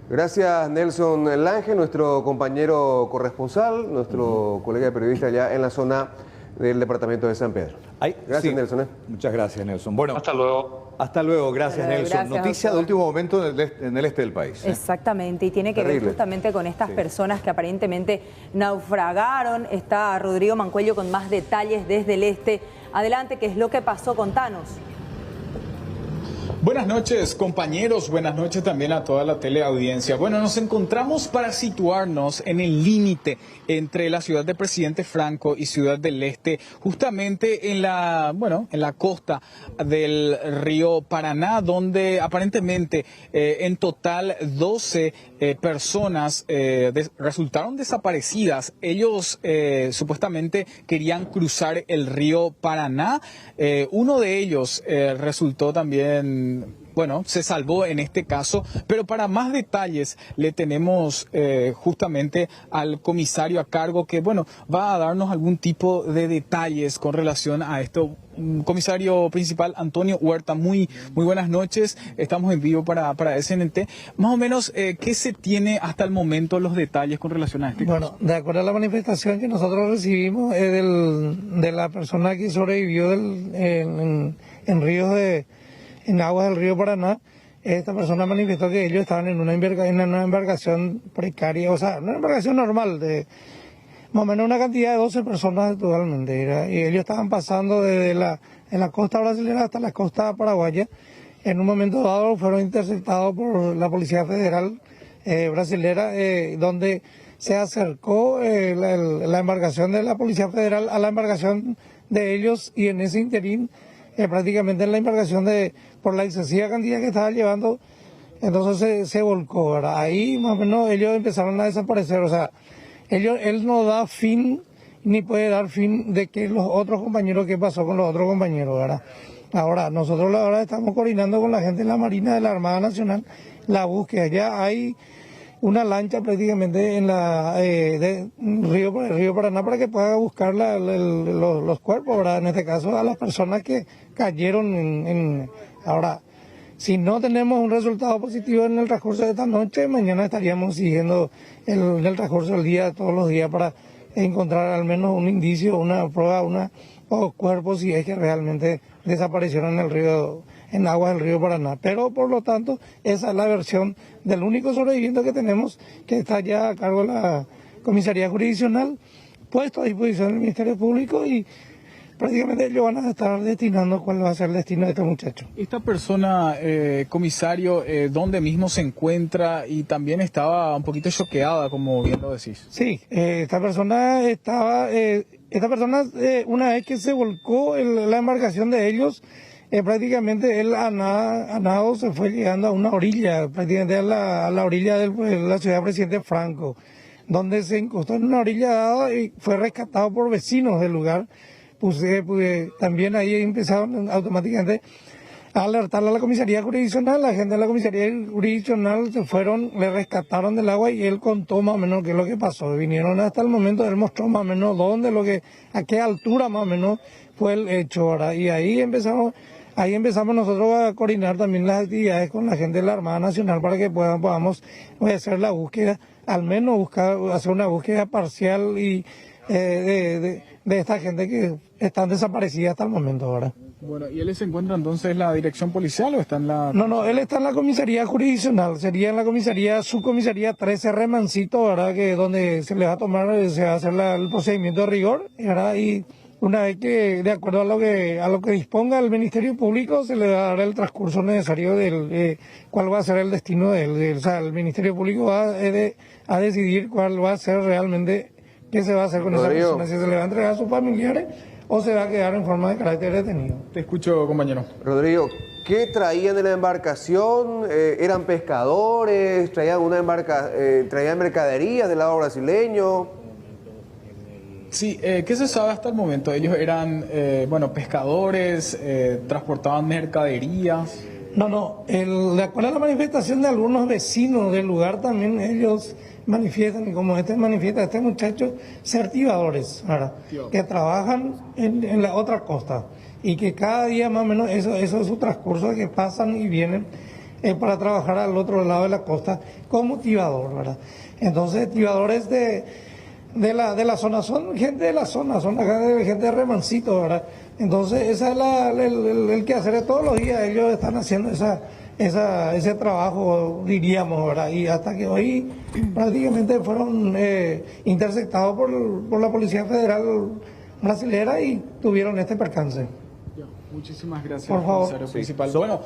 Gracias, Nelson Lange, nuestro compañero corresponsal, nuestro colega periodista allá en la zona del departamento de San Pedro. Gracias, sí. Nelson. Muchas gracias, Nelson. Bueno, hasta luego. Hasta luego, gracias, Nelson. Gracias, noticia doctor. de último momento en el este del país. Exactamente, y tiene que ver justamente con estas personas que aparentemente naufragaron. Está Rodrigo Mancuello con más detalles desde el este. Adelante, ¿qué es lo que pasó? Contanos. Buenas noches, compañeros. Buenas noches también a toda la teleaudiencia. Bueno, nos encontramos para situarnos en el límite entre la ciudad de Presidente Franco y Ciudad del Este, justamente en la costa del río Paraná, donde aparentemente en total 12 personas resultaron desaparecidas. Ellos supuestamente querían cruzar el río Paraná. Uno de ellos resultó también, se salvó en este caso, pero para más detalles le tenemos justamente al comisario a cargo que, va a darnos algún tipo de detalles con relación a esto. Comisario principal Antonio Huerta, muy buenas noches. Estamos en vivo para SNT. Más o menos, ¿qué se tiene hasta el momento los detalles con relación a este caso? Bueno, de acuerdo a la manifestación que nosotros recibimos de la persona que sobrevivió en aguas del río Paraná, esta persona manifestó que ellos estaban en una embarcación precaria, o sea, una embarcación normal, de más o menos una cantidad de 12 personas totalmente, y ellos estaban pasando desde en la costa brasileña hasta la costa paraguaya. En un momento dado fueron interceptados por la Policía Federal brasilera, donde se acercó la embarcación de la Policía Federal a la embarcación de ellos, y en ese interín prácticamente en la embarcación por la excesiva cantidad que estaba llevando, entonces se volcó, ¿verdad? Ahí más o menos ellos empezaron a desaparecer, o sea, él no da fin ni puede dar fin de que los otros compañeros, qué pasó con los otros compañeros, ¿verdad? Ahora, nosotros la verdad estamos coordinando con la gente de la Marina de la Armada Nacional la búsqueda. Ya hay una lancha prácticamente en el río Paraná para que pueda buscar los cuerpos, ¿verdad? En este caso a las personas que cayeron Ahora, si no tenemos un resultado positivo en el transcurso de esta noche, mañana estaríamos siguiendo en el transcurso del día, todos los días, para encontrar al menos un indicio, una prueba, o cuerpos si es que realmente desaparecieron en aguas del río Paraná. Pero por lo tanto, esa es la versión del único sobreviviente que tenemos, que está ya a cargo de la comisaría jurisdiccional, puesto a disposición del Ministerio Público, y prácticamente ellos van a estar destinando cuál va a ser el destino de este muchacho. Esta persona, comisario, ¿dónde mismo se encuentra? Y también estaba un poquito choqueada, como bien lo decís. Sí, esta persona una vez que se volcó la embarcación de ellos, prácticamente él a nado se fue llegando a una orilla, prácticamente a la orilla de la ciudad de Presidente Franco, donde se encostó en una orilla dada y fue rescatado por vecinos del lugar. También ahí empezaron automáticamente a alertar a la comisaría jurisdiccional. La gente de la comisaría jurisdiccional le rescataron del agua, y él contó más o menos qué es lo que pasó. Vinieron hasta el momento, él mostró más o menos a qué altura más o menos fue el hecho, ¿verdad? Y ahí empezamos nosotros a coordinar también las actividades con la gente de la Armada Nacional para que podamos hacer la búsqueda, al menos hacer una búsqueda parcial y de esta gente que están desaparecidas hasta el momento ahora. Bueno, ¿y él se encuentra entonces en la dirección policial o está en la...? No, él está en la comisaría jurisdiccional, sería en la subcomisaría 13 Remancito, ¿verdad? Que donde se le va a tomar, se va a hacer el procedimiento de rigor, ¿verdad? Y Una vez que, de acuerdo a lo que disponga el Ministerio Público, se le dará el transcurso necesario del cuál va a ser el destino de él. O sea, el Ministerio Público va a decidir cuál va a ser realmente, qué se va a hacer con esa persona, si se le va a entregar a sus familiares o se va a quedar en forma de carácter detenido. Te escucho, compañero. Rodrigo, ¿qué traían de la embarcación? ¿Eran pescadores? ¿Traían traían mercaderías del lado brasileño? Sí, ¿qué se sabe hasta el momento? Ellos eran, pescadores, transportaban mercaderías. No, de acuerdo a la manifestación de algunos vecinos del lugar, también ellos manifiestan, y como manifiesta este muchacho, ser tibadores, ¿verdad? Que trabajan en la otra costa y que cada día más o menos eso es su transcurso, que pasan y vienen para trabajar al otro lado de la costa como tibador, ¿verdad? Entonces, tibadores de la zona, son gente de la zona, son gente de Remancito, ¿verdad? Entonces, esa es el quehacer de todos los días. Ellos están haciendo ese trabajo, diríamos, ¿verdad? Y hasta que hoy prácticamente fueron interceptados por la Policía Federal brasilera y tuvieron este percance. Muchísimas gracias, por favor. Comisario principal. Bueno,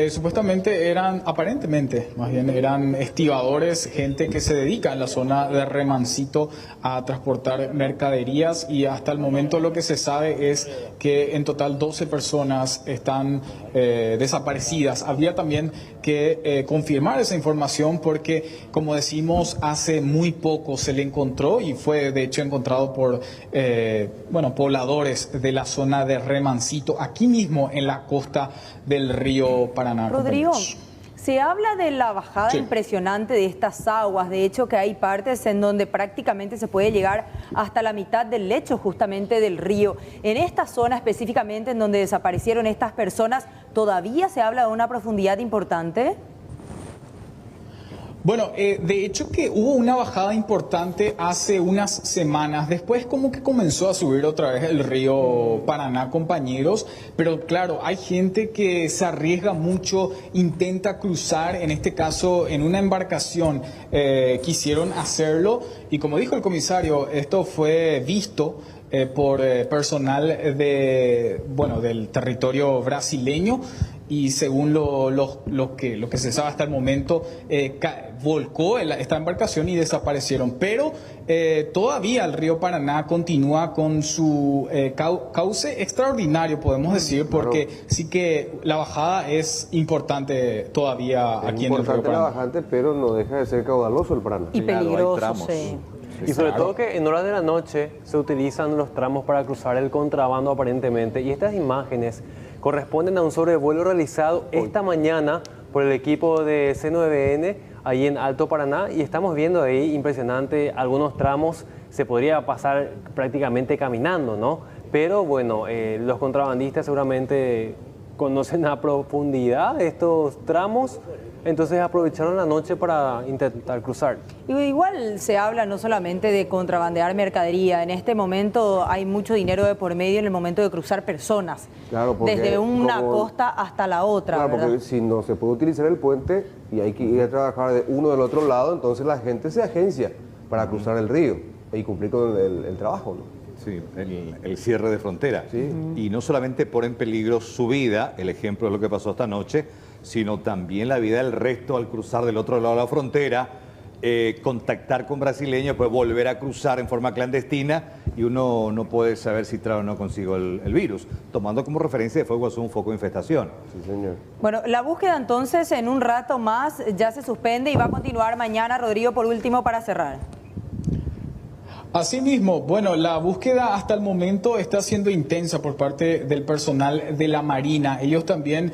supuestamente aparentemente, más bien eran estibadores, gente que se dedica en la zona de Remancito a transportar mercaderías, y hasta el momento lo que se sabe es que en total 12 personas están desaparecidas. Habría también que confirmar esa información porque, como decimos, hace muy poco se le encontró y fue de hecho encontrado por pobladores de la zona de Remancito, aquí mismo en la costa del río Paraná. Rodrigo, se habla de la bajada impresionante de estas aguas, de hecho que hay partes en donde prácticamente se puede llegar hasta la mitad del lecho justamente del río. En esta zona específicamente en donde desaparecieron estas personas, ¿todavía se habla de una profundidad importante? Bueno, de hecho que hubo una bajada importante hace unas semanas, después como que comenzó a subir otra vez el río Paraná, compañeros, pero claro, hay gente que se arriesga mucho, intenta cruzar, en este caso en una embarcación, quisieron hacerlo y como dijo el comisario, esto fue visto por personal del territorio brasileño. Y según lo que se sabe hasta el momento, volcó esta embarcación y desaparecieron. Pero todavía el río Paraná continúa con su cauce extraordinario, podemos decir, porque sí que la bajada es importante todavía aquí en el río Paraná. Es importante la bajante, pero no deja de ser caudaloso el Paraná. Y peligroso, sí. Y sobre todo que en horas de la noche se utilizan los tramos para cruzar el contrabando aparentemente. Y estas imágenes corresponden a un sobrevuelo realizado esta mañana por el equipo de C9N ahí en Alto Paraná, y estamos viendo ahí impresionante, algunos tramos se podría pasar prácticamente caminando, ¿no? Pero bueno, los contrabandistas seguramente conocen a profundidad estos tramos, entonces aprovecharon la noche para intentar cruzar. Igual se habla no solamente de contrabandear mercadería, en este momento hay mucho dinero de por medio en el momento de cruzar personas, desde una costa hasta la otra. Claro, ¿verdad? porque si no se puede utilizar el puente y hay que ir a trabajar de uno del otro lado, entonces la gente se agencia para cruzar el río y cumplir con el trabajo, ¿no? Sí, el cierre de frontera. Sí. Y no solamente pone en peligro su vida, el ejemplo de lo que pasó esta noche, sino también la vida del resto al cruzar del otro lado de la frontera, contactar con brasileños, pues volver a cruzar en forma clandestina y uno no puede saber si trae o no consigo el virus, tomando como referencia de Fuego Azul un foco de infestación. Sí, señor. Bueno, la búsqueda entonces en un rato más ya se suspende y va a continuar mañana. Rodrigo, por último, para cerrar. Asimismo, bueno, la búsqueda hasta el momento está siendo intensa por parte del personal de la Marina. Ellos también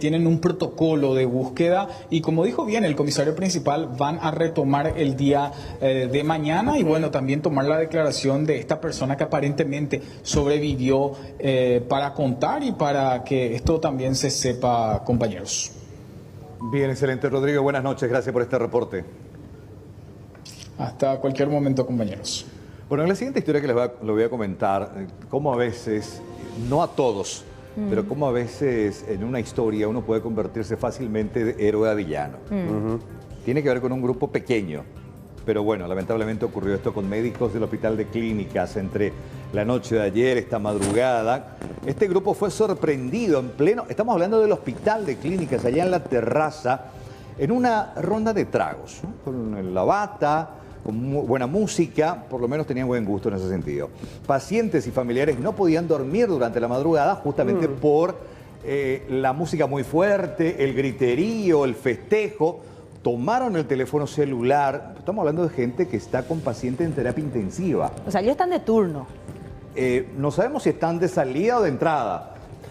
tienen un protocolo de búsqueda y, como dijo bien el comisario principal, van a retomar el día de mañana y bueno, también tomar la declaración de esta persona que aparentemente sobrevivió para contar y para que esto también se sepa, compañeros. Bien, excelente, Rodrigo. Buenas noches, gracias por este reporte. Hasta cualquier momento, compañeros. Bueno, en la siguiente historia que les voy a comentar, cómo a veces, no a todos, pero cómo a veces en una historia uno puede convertirse fácilmente de héroe a villano. Tiene que ver con un grupo pequeño, Pero bueno, lamentablemente ocurrió esto con médicos del Hospital de Clínicas entre la noche de ayer, esta madrugada. Este grupo fue sorprendido en pleno, estamos hablando del Hospital de Clínicas, allá en la terraza, en una ronda de tragos, ¿no? Con la bata, con muy buena música, por lo menos tenían buen gusto en ese sentido. Pacientes y familiares no podían dormir durante la madrugada justamente por la música muy fuerte, el griterío, el festejo. Tomaron el teléfono celular. Estamos hablando de gente que está con paciente en terapia intensiva. O sea, ellos están de turno. No sabemos si están de salida o de entrada.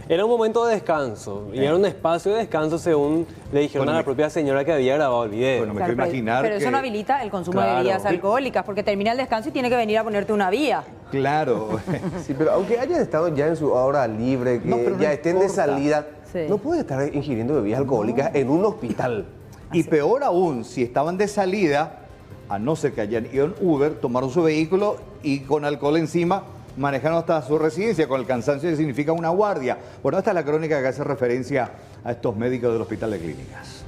Era un momento de descanso y era un espacio de descanso según le dijeron a la propia señora que había grabado el video. Bueno, me quiero imaginar pero eso no habilita el consumo de bebidas alcohólicas porque termina el descanso y tiene que venir a ponerte una vía. Claro. Sí, pero aunque hayan estado ya en su hora libre, que ya estén de salida, no puede estar ingiriendo bebidas alcohólicas en un hospital. Y peor aún, si estaban de salida, a no ser que hayan ido en Uber, tomaron su vehículo y con alcohol encima manejaron hasta su residencia, con el cansancio que significa una guardia. Bueno, esta es la crónica que hace referencia a estos médicos del Hospital de Clínicas.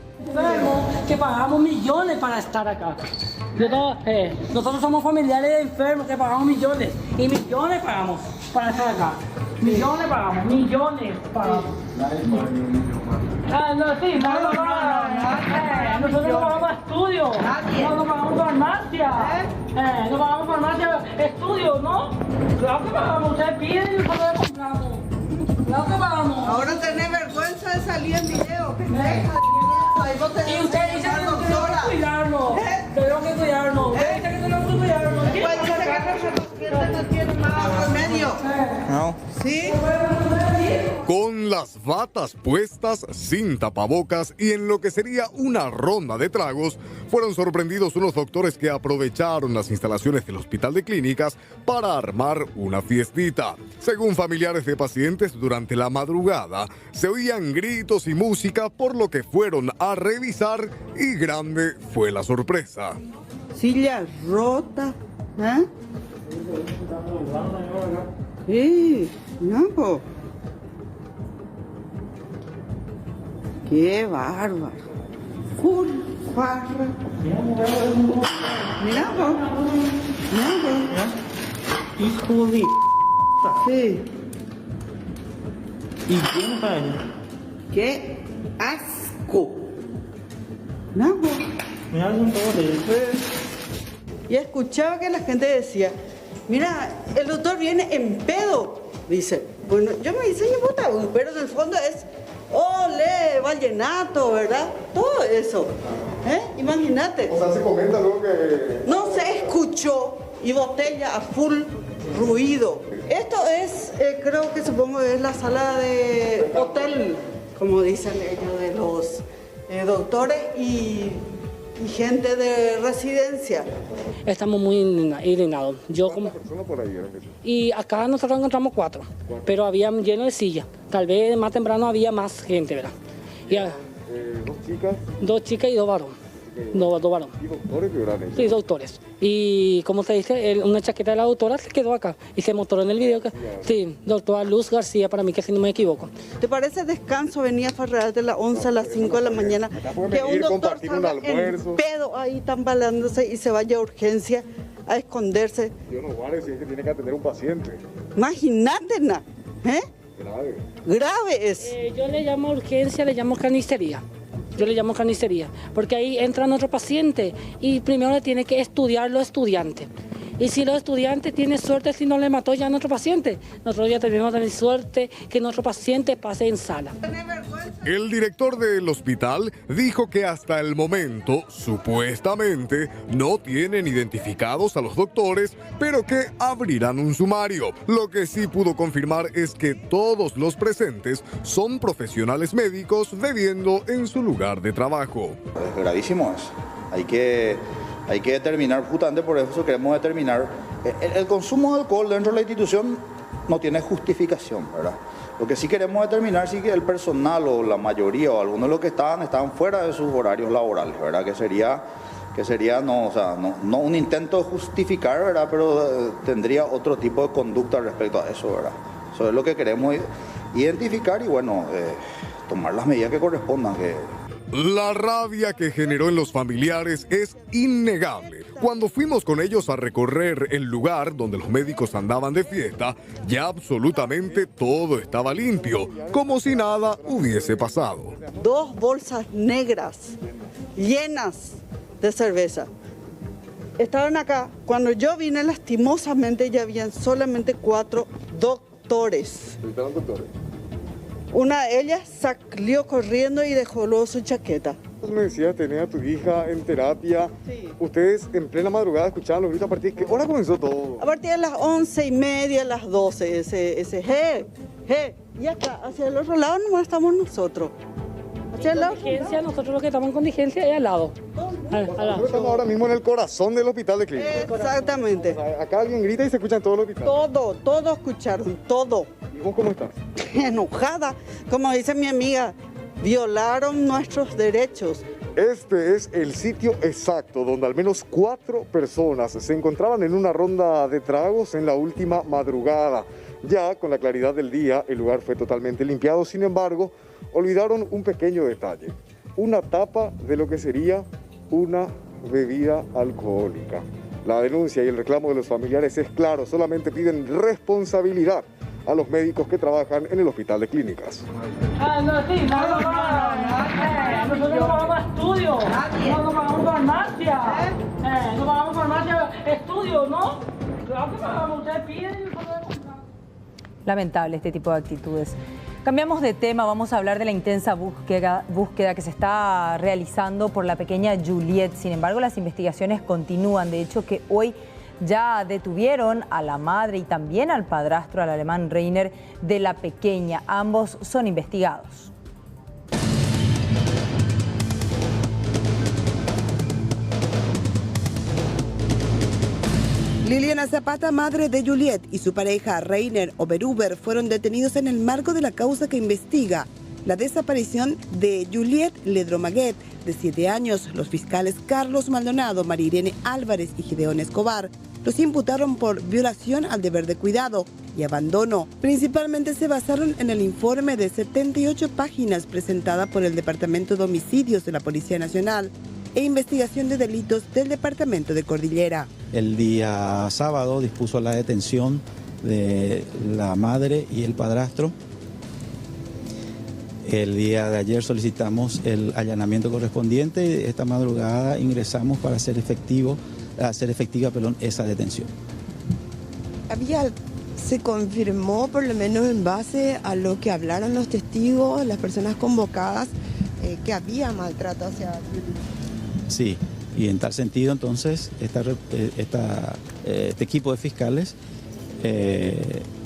Que pagamos millones para estar acá. Nosotros somos familiares de enfermos que pagamos millones. Y millones pagamos para estar acá. Millones pagamos, millones pagamos. Nosotros no pagamos estudios, no pagamos farmacia, no pagamos farmacia, estudios, ¿no? Claro que pagamos, ustedes piden y nosotros le compramos. Claro que pagamos. Ahora tenés vergüenza de salir en video, pendeja. Y ustedes dicen que tenemos que cuidarnos, tenemos que cuidarnos, ustedes dicen que tenemos que cuidarnos. Después dicen que nuestros pacientes no tienen más remedio. No. ¿Sí? Con las batas puestas, sin tapabocas y en lo que sería una ronda de tragos, fueron sorprendidos unos doctores que aprovecharon las instalaciones del Hospital de Clínicas para armar una fiestita. Según familiares de pacientes, durante la madrugada se oían gritos y música, por lo que fueron a revisar y grande fue la sorpresa. Silla rota, ¿eh? Sí, no, po. Qué bárbaro. Full farra. Mira, po. Mira, po. Hijo de... Sí. ¿Y quién para allá? Qué asco. No, po. Mira, son todos de... Y escuchaba que la gente decía, mira, el doctor viene en pedo. Dice, bueno, yo me dice, puta, pero en el fondo es, ole, vallenato, ¿verdad? Todo eso. Imagínate. O sea, se comenta luego que... No se escuchó y botella a full ruido. Esto es, creo que supongo es la sala de hotel, como dicen ellos, de los doctores y gente de residencia. Estamos muy indignados. ¿Cuántas personas por ahí? Y acá nosotros encontramos 4, pero había lleno de sillas. Tal vez más temprano había más gente, ¿verdad? Y, ¿Dos chicas? 2 chicas y 2 varones. Dos varones. ¿Y doctores que verán ellos? Sí, doctores. Y como se dice, una chaqueta de la doctora se quedó acá y se mostró en el video que sí, doctora Luz García, para mí, que si no me equivoco. ¿Te parece descanso venir a farrear de las 11 a las 5 de la mañana? Que un doctor salga en pedo ahí tambaleándose y se vaya a urgencia a esconderse. Yo no vale si es que tiene que atender un paciente. Imagínate, Grave. Grave es. Yo le llamo urgencia, le llamo carnicería. Yo le llamo carnicería, porque ahí entra nuestro paciente y primero le tiene que estudiar los estudiantes. Y si los estudiantes tienen suerte, si no le mató ya a nuestro paciente, nosotros ya tenemos que tener suerte que nuestro paciente pase en sala. El director del hospital dijo que hasta el momento, supuestamente, no tienen identificados a los doctores, pero que abrirán un sumario. Lo que sí pudo confirmar es que todos los presentes son profesionales médicos bebiendo en su lugar de trabajo. Es gravísimo eso. Hay que determinar, justamente por eso queremos determinar, el consumo de alcohol dentro de la institución no tiene justificación, ¿verdad? Lo que sí queremos determinar si que el personal o la mayoría o algunos de los que estaban fuera de sus horarios laborales, ¿verdad? Que sería no un intento de justificar, ¿verdad? Pero tendría otro tipo de conducta respecto a eso, ¿verdad? Eso es lo que queremos identificar y bueno, tomar las medidas que correspondan. La rabia que generó en los familiares es innegable. Cuando fuimos con ellos a recorrer el lugar donde los médicos andaban de fiesta, ya absolutamente todo estaba limpio, como si nada hubiese pasado. 2 bolsas negras llenas de cerveza. Estaban acá. Cuando yo vine, lastimosamente ya habían solamente 4 doctores. Una de ellas salió corriendo y dejó luego su chaqueta. Me decías, tenés a tu hija en terapia. Sí. Ustedes en plena madrugada escuchaban los gritos. ¿A partir de qué hora comenzó todo? A partir de las 11:30, las 12, ese y acá, hacia el otro lado nomás estamos nosotros. Hacia el lado. Nosotros los que estamos en contingencia es al lado. Nosotros estamos ahora mismo en el corazón del hospital de Clínicas. Exactamente. O sea, acá alguien grita y se escucha en todo el hospital. Todo escucharon, todo. ¿Y vos cómo estás? Enojada, como dice mi amiga, violaron nuestros derechos. Este es el sitio exacto donde al menos 4 personas se encontraban en una ronda de tragos en la última madrugada. Ya con la claridad del día, el lugar fue totalmente limpiado. Sin embargo, olvidaron un pequeño detalle: una tapa de lo que sería una bebida alcohólica. La denuncia y el reclamo de los familiares es claro: solamente piden responsabilidad a los médicos que trabajan en el hospital de Clínicas. Nosotros no pagamos estudios, no pagamos farmacia, no pagamos farmacia, estudios, ¿no? Claro que pagamos, ustedes piden. Lamentable este tipo de actitudes. Cambiamos de tema, vamos a hablar de la intensa búsqueda que se está realizando por la pequeña Juliet. Sin embargo, las investigaciones continúan. De hecho, que hoy ya detuvieron a la madre y también al padrastro, al alemán Reiner, de la pequeña. Ambos son investigados. Liliana Zapata, madre de Juliet, y su pareja Reiner Oberhuber fueron detenidos en el marco de la causa que investiga la desaparición de Juliet Ledromaguet, de 7 años. Los fiscales Carlos Maldonado, María Irene Álvarez y Gideón Escobar los imputaron por violación al deber de cuidado y abandono. Principalmente se basaron en el informe de 78 páginas presentada por el Departamento de Homicidios de la Policía Nacional e Investigación de Delitos del Departamento de Cordillera. El día sábado dispuso la detención de la madre y el padrastro. El día de ayer solicitamos el allanamiento correspondiente y esta madrugada ingresamos para hacer efectiva esa detención. Se confirmó, por lo menos en base a lo que hablaron los testigos, las personas convocadas, que había maltrato hacia Juliet. Sí, y en tal sentido entonces este equipo de fiscales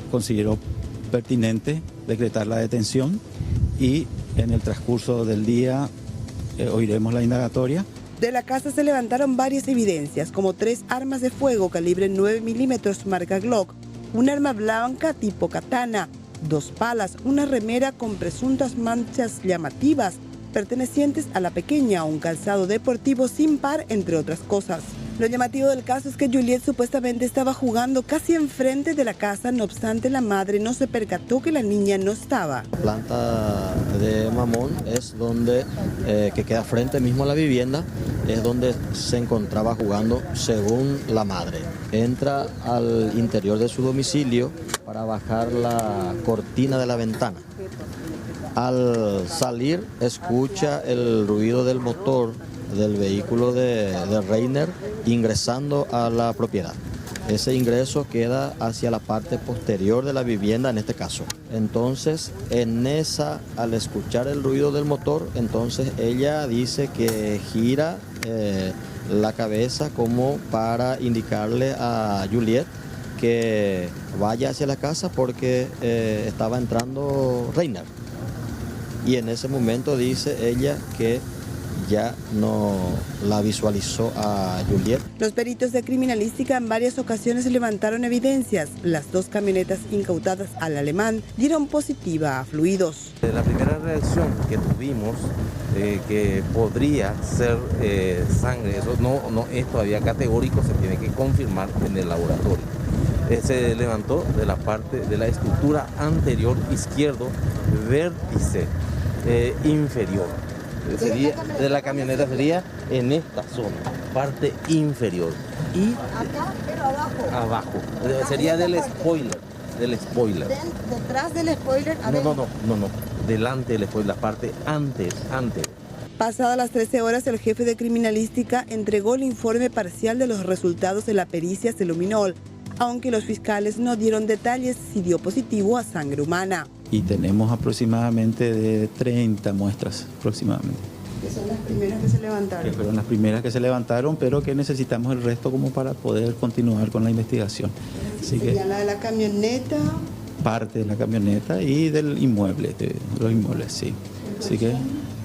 consideró pertinente decretar la detención y en el transcurso del día oiremos la indagatoria. De la casa se levantaron varias evidencias, como 3 armas de fuego calibre 9 milímetros marca Glock, un arma blanca tipo katana, 2 palas, una remera con presuntas manchas llamativas pertenecientes a la pequeña, un calzado deportivo sin par, entre otras cosas. Lo llamativo del caso es que Juliet supuestamente estaba jugando casi enfrente de la casa, no obstante la madre no se percató que la niña no estaba. La planta de Mamón es donde, que queda frente mismo a la vivienda, es donde se encontraba jugando según la madre. Entra al interior de su domicilio para bajar la cortina de la ventana. Al salir escucha el ruido del motor del vehículo de Reiner ingresando a la propiedad. Ese ingreso queda hacia la parte posterior de la vivienda en este caso. Entonces, al escuchar el ruido del motor, entonces ella dice que gira la cabeza como para indicarle a Juliet que vaya hacia la casa porque estaba entrando Reiner. Y en ese momento dice ella que ya no la visualizó a Juliet. Los peritos de criminalística en varias ocasiones levantaron evidencias. Las 2 camionetas incautadas al alemán dieron positiva a fluidos. La primera reacción que tuvimos, que podría ser sangre, eso no es todavía categórico, se tiene que confirmar en el laboratorio. Se levantó de la parte de la estructura anterior izquierdo, vértice inferior. Sería, de la camioneta sería en esta zona, parte inferior. Y acá, pero abajo. Abajo. Sería del spoiler. Detrás del spoiler. No. Delante del spoiler, la parte antes. Pasadas las 13 horas, el jefe de criminalística entregó el informe parcial de los resultados de la pericia Celuminol, aunque los fiscales no dieron detalles si dio positivo a sangre humana. Y tenemos aproximadamente de 30 muestras aproximadamente. Que son las primeras que se levantaron. Que fueron las primeras que se levantaron, pero que necesitamos el resto como para poder continuar con la investigación. Así que la de la camioneta. Parte de la camioneta y del inmueble, de los inmuebles, sí. Así que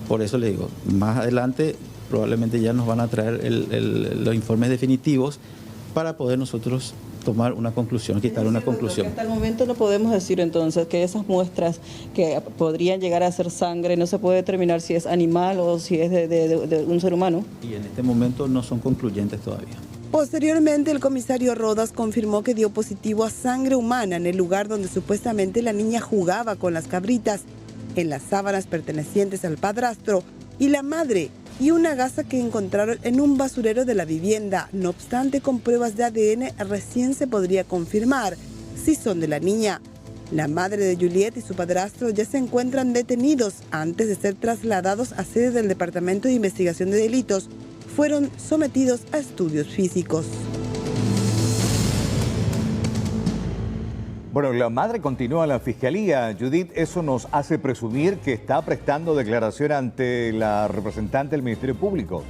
por eso le digo, más adelante probablemente ya nos van a traer los informes definitivos para poder nosotros tomar una conclusión, quitar una conclusión. Hasta el momento no podemos decir entonces que esas muestras que podrían llegar a ser sangre no se puede determinar si es animal o si es de un ser humano. Y en este momento no son concluyentes todavía. Posteriormente, el comisario Rodas confirmó que dio positivo a sangre humana en el lugar donde supuestamente la niña jugaba con las cabritas, en las sábanas pertenecientes al padrastro y la madre, y una gasa que encontraron en un basurero de la vivienda. No obstante, con pruebas de ADN recién se podría confirmar si son de la niña. La madre de Juliet y su padrastro ya se encuentran detenidos antes de ser trasladados a sede del Departamento de Investigación de Delitos. Fueron sometidos a estudios físicos. Bueno, la madre continúa en la fiscalía. Judith, eso nos hace presumir que está prestando declaración ante la representante del Ministerio Público.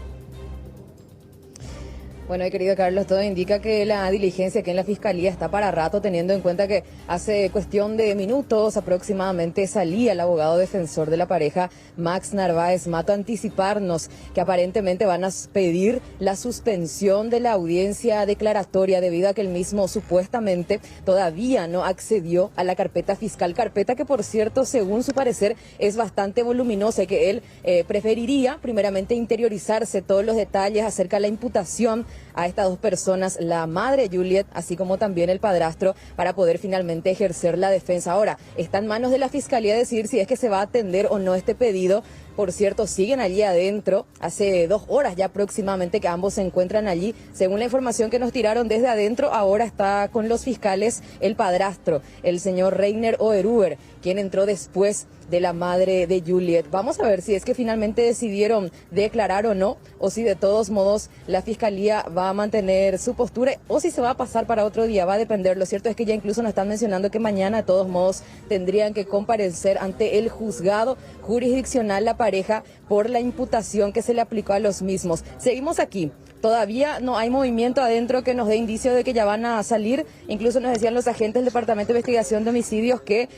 Bueno, querido Carlos, todo indica que la diligencia aquí en la Fiscalía está para rato, teniendo en cuenta que hace cuestión de minutos aproximadamente salía el abogado defensor de la pareja, Max Narváez Mato, a anticiparnos que aparentemente van a pedir la suspensión de la audiencia declaratoria debido a que el mismo supuestamente todavía no accedió a la carpeta fiscal, carpeta que por cierto, según su parecer, es bastante voluminosa y que él preferiría primeramente interiorizarse todos los detalles acerca de la imputación a estas dos personas, la madre Juliet, así como también el padrastro, para poder finalmente ejercer la defensa. Ahora, está en manos de la Fiscalía decidir si es que se va a atender o no este pedido. Por cierto, siguen allí adentro, hace 2 horas ya aproximadamente que ambos se encuentran allí. Según la información que nos tiraron desde adentro, ahora está con los fiscales el padrastro, el señor Reiner Oeruber, quien entró después de la madre de Juliet. Vamos a ver si es que finalmente decidieron declarar o no, o si de todos modos la Fiscalía va a mantener su postura, o si se va a pasar para otro día, va a depender. Lo cierto es que ya incluso nos están mencionando que mañana de todos modos tendrían que comparecer ante el juzgado jurisdiccional la pareja por la imputación que se le aplicó a los mismos. Seguimos aquí. Todavía no hay movimiento adentro que nos dé indicio de que ya van a salir. Incluso nos decían los agentes del Departamento de Investigación de Homicidios que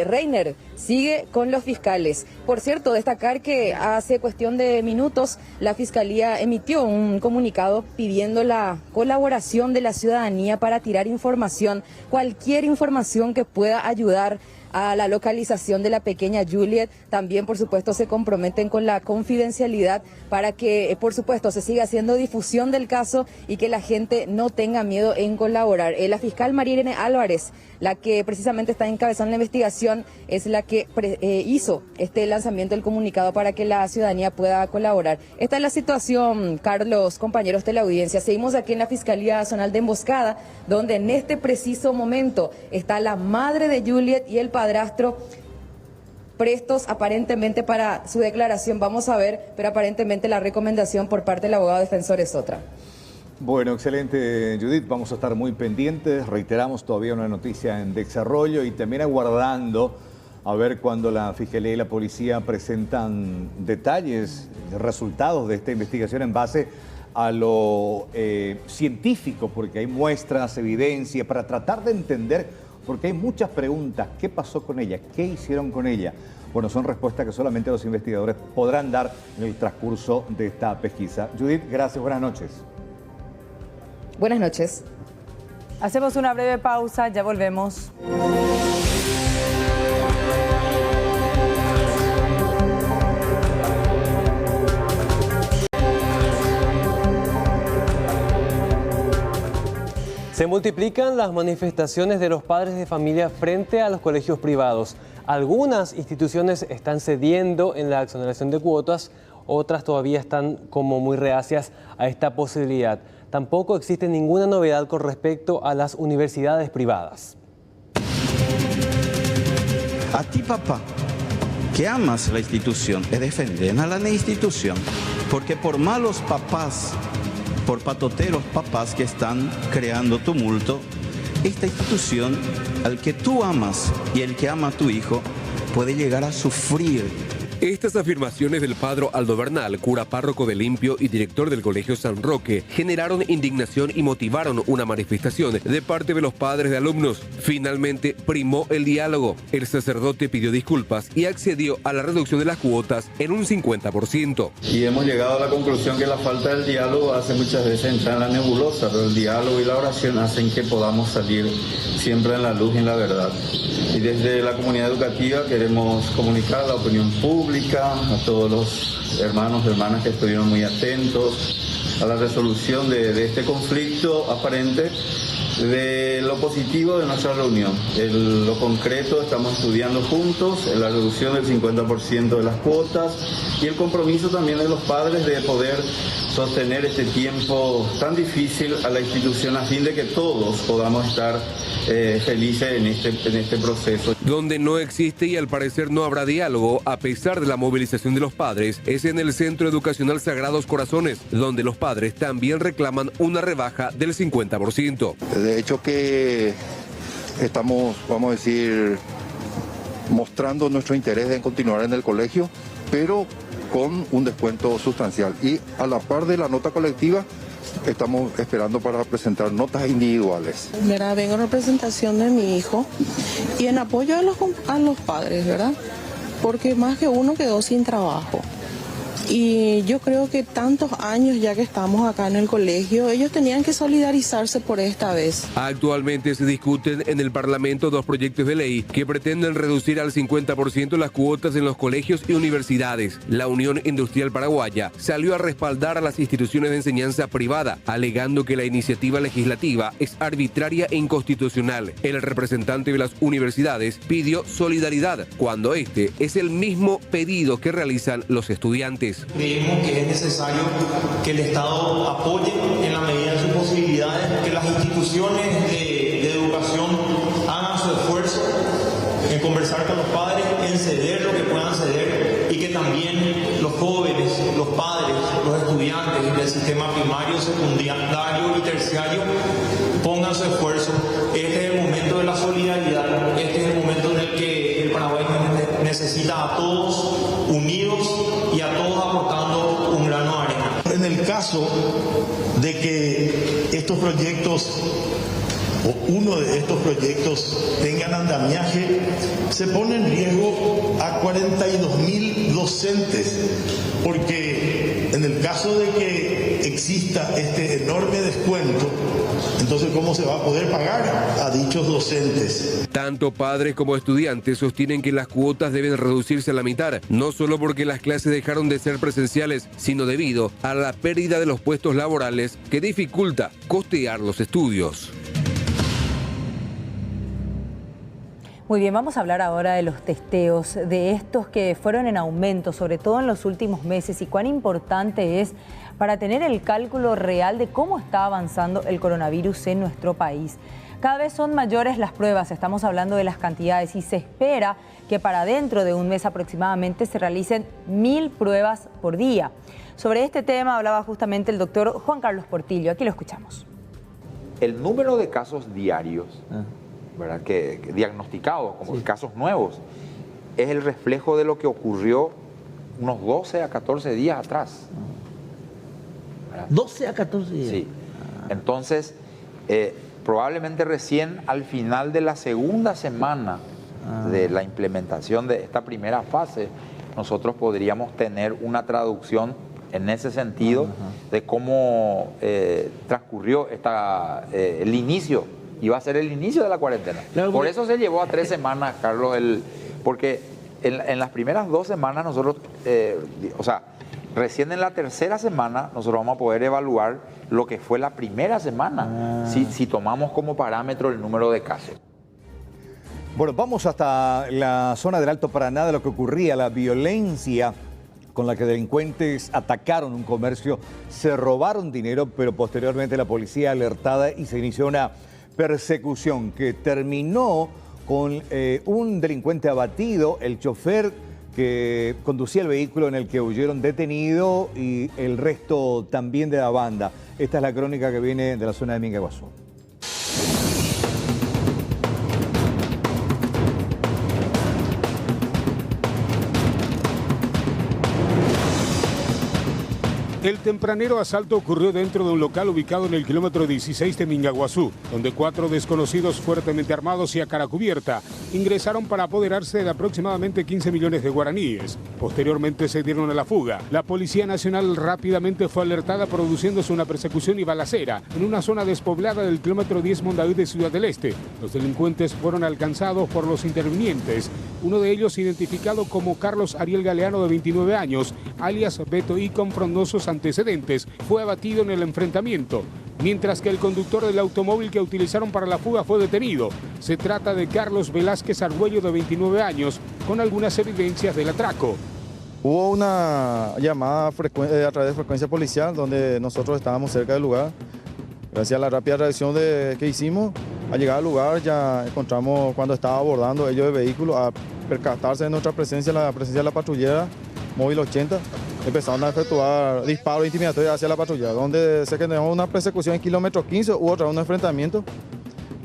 Reiner sigue con los fiscales. Por cierto, destacar que hace cuestión de minutos la Fiscalía emitió un comunicado pidiendo la colaboración de la ciudadanía para tirar información, cualquier información que pueda ayudar a la localización de la pequeña Juliet. También, por supuesto, se comprometen con la confidencialidad para que, por supuesto, se siga haciendo difusión del caso y que la gente no tenga miedo en colaborar. La fiscal María Irene Álvarez, la que precisamente está encabezando la investigación, es la que hizo este lanzamiento del comunicado para que la ciudadanía pueda colaborar. Esta es la situación, Carlos, compañeros de la audiencia. Seguimos aquí en la Fiscalía Zonal de Emboscada, donde en este preciso momento está la madre de Juliet y el padrastro prestos aparentemente para su declaración. Vamos a ver, pero aparentemente la recomendación por parte del abogado defensor es otra. Bueno, excelente, Judith. Vamos a estar muy pendientes. Reiteramos, todavía una noticia en desarrollo y también aguardando a ver cuando la Fiscalía y la Policía presentan detalles, resultados de esta investigación en base a lo científico, porque hay muestras, evidencia, para tratar de entender, porque hay muchas preguntas. ¿Qué pasó con ella? ¿Qué hicieron con ella? Bueno, son respuestas que solamente los investigadores podrán dar en el transcurso de esta pesquisa. Judith, gracias, buenas noches. Buenas noches. Hacemos una breve pausa, ya volvemos. Se multiplican las manifestaciones de los padres de familia frente a los colegios privados. Algunas instituciones están cediendo en la exoneración de cuotas, otras todavía están como muy reacias a esta posibilidad. Tampoco existe ninguna novedad con respecto a las universidades privadas. A ti, papá, que amas la institución, es defender a la institución, porque por malos papás, por patoteros papás que están creando tumulto, esta institución, al que tú amas y el que ama a tu hijo, puede llegar a sufrir. Estas afirmaciones del padre Aldo Bernal, cura párroco de Limpio y director del Colegio San Roque, generaron indignación y motivaron una manifestación de parte de los padres de alumnos. Finalmente primó el diálogo. El sacerdote pidió disculpas y accedió a la reducción de las cuotas en un 50%. Y hemos llegado a la conclusión que la falta del diálogo hace muchas veces entrar en la nebulosa, pero el diálogo y la oración hacen que podamos salir siempre en la luz y en la verdad. Y desde la comunidad educativa queremos comunicar a la opinión pública, a todos los hermanos y hermanas que estuvieron muy atentos a la resolución de este conflicto aparente, de lo positivo de nuestra reunión. Lo concreto, estamos estudiando juntos la reducción del 50% de las cuotas y el compromiso también de los padres de poder sostener este tiempo tan difícil a la institución a fin de que todos podamos estar felices en este proceso. Donde no existe y al parecer no habrá diálogo, a pesar de la movilización de los padres, es en el Centro Educacional Sagrados Corazones, donde los padres también reclaman una rebaja del 50%. De hecho que estamos, vamos a decir, mostrando nuestro interés en continuar en el colegio, pero con un descuento sustancial. Y a la par de la nota colectiva, estamos esperando para presentar notas individuales. Mira, vengo en representación de mi hijo y en apoyo a los padres, ¿verdad? Porque más que uno quedó sin trabajo. Y yo creo que tantos años ya que estamos acá en el colegio, ellos tenían que solidarizarse por esta vez. Actualmente se discuten en el Parlamento dos proyectos de ley que pretenden reducir al 50% las cuotas en los colegios y universidades. La Unión Industrial Paraguaya salió a respaldar a las instituciones de enseñanza privada, alegando que la iniciativa legislativa es arbitraria e inconstitucional. El representante de las universidades pidió solidaridad, cuando este es el mismo pedido que realizan los estudiantes. Creemos que es necesario que el Estado apoye en la medida de sus posibilidades, que las instituciones de educación hagan su esfuerzo en conversar con los padres, en ceder lo que puedan ceder y que también los jóvenes, los padres, los estudiantes del sistema primario, secundario y terciario pongan su esfuerzo. Este es el momento de la solidaridad, este es el momento en el que el Paraguay necesita a todos unidos y a todos aportando un grano de arena. En el caso de que estos proyectos o uno de estos proyectos tengan andamiaje, se pone en riesgo a 42.000 docentes, porque en el caso de que exista este enorme descuento, entonces ¿cómo se va a poder pagar a dichos docentes? Tanto padres como estudiantes sostienen que las cuotas deben reducirse a la mitad, no solo porque las clases dejaron de ser presenciales, sino debido a la pérdida de los puestos laborales que dificulta costear los estudios. Muy bien, vamos a hablar ahora de los testeos, de estos que fueron en aumento, sobre todo en los últimos meses, y cuán importante es para tener el cálculo real de cómo está avanzando el coronavirus en nuestro país. Cada vez son mayores las pruebas, estamos hablando de las cantidades, y se espera que para dentro de un mes aproximadamente se realicen 1000 pruebas por día. Sobre este tema hablaba justamente el doctor Juan Carlos Portillo, aquí lo escuchamos. El número de casos diarios, ¿verdad? Que diagnosticados como casos nuevos, es el reflejo de lo que ocurrió unos 12 a 14 días atrás. ¿Verdad? 12 a 14 días. Sí. Entonces, probablemente recién al final de la segunda semana de la implementación de esta primera fase, nosotros podríamos tener una traducción en ese sentido de cómo transcurrió el inicio. Iba a ser el inicio de la cuarentena. Por eso se llevó a 3 semanas, Carlos, porque en las primeras 2 semanas nosotros, recién en la tercera semana nosotros vamos a poder evaluar lo que fue la primera semana, si tomamos como parámetro el número de casos. Bueno, vamos hasta la zona del Alto Paraná, de lo que ocurría, la violencia con la que delincuentes atacaron un comercio, se robaron dinero, pero posteriormente la policía alertada y se inició una persecución que terminó con un delincuente abatido, el chofer que conducía el vehículo en el que huyeron detenido y el resto también de la banda. Esta es la crónica que viene de la zona de Mingaguazú. El tempranero asalto ocurrió dentro de un local ubicado en el kilómetro 16 de Mingaguazú, donde 4 desconocidos fuertemente armados y a cara cubierta ingresaron para apoderarse de aproximadamente 15 millones de guaraníes. Posteriormente se dieron a la fuga. La Policía Nacional rápidamente fue alertada, produciéndose una persecución y balacera en una zona despoblada del kilómetro 10 Mondaví de Ciudad del Este. Los delincuentes fueron alcanzados por los intervinientes, uno de ellos identificado como Carlos Ariel Galeano, de 29 años, alias Beto, y con frondosos antecedentes, fue abatido en el enfrentamiento, mientras que el conductor del automóvil que utilizaron para la fuga fue detenido. Se trata de Carlos Velázquez Argüello, de 29 años, con algunas evidencias del atraco. Hubo una llamada a través de frecuencia policial donde nosotros estábamos cerca del lugar. Gracias a la rápida reacción que hicimos, al llegar al lugar ya encontramos cuando estaba abordando ellos el vehículo, a percatarse de nuestra presencia, la presencia de la patrullera móvil 80. Empezaron a efectuar disparos intimidatorios hacia la patrulla, donde se generó una persecución en kilómetro 15, hubo otra vez un enfrentamiento.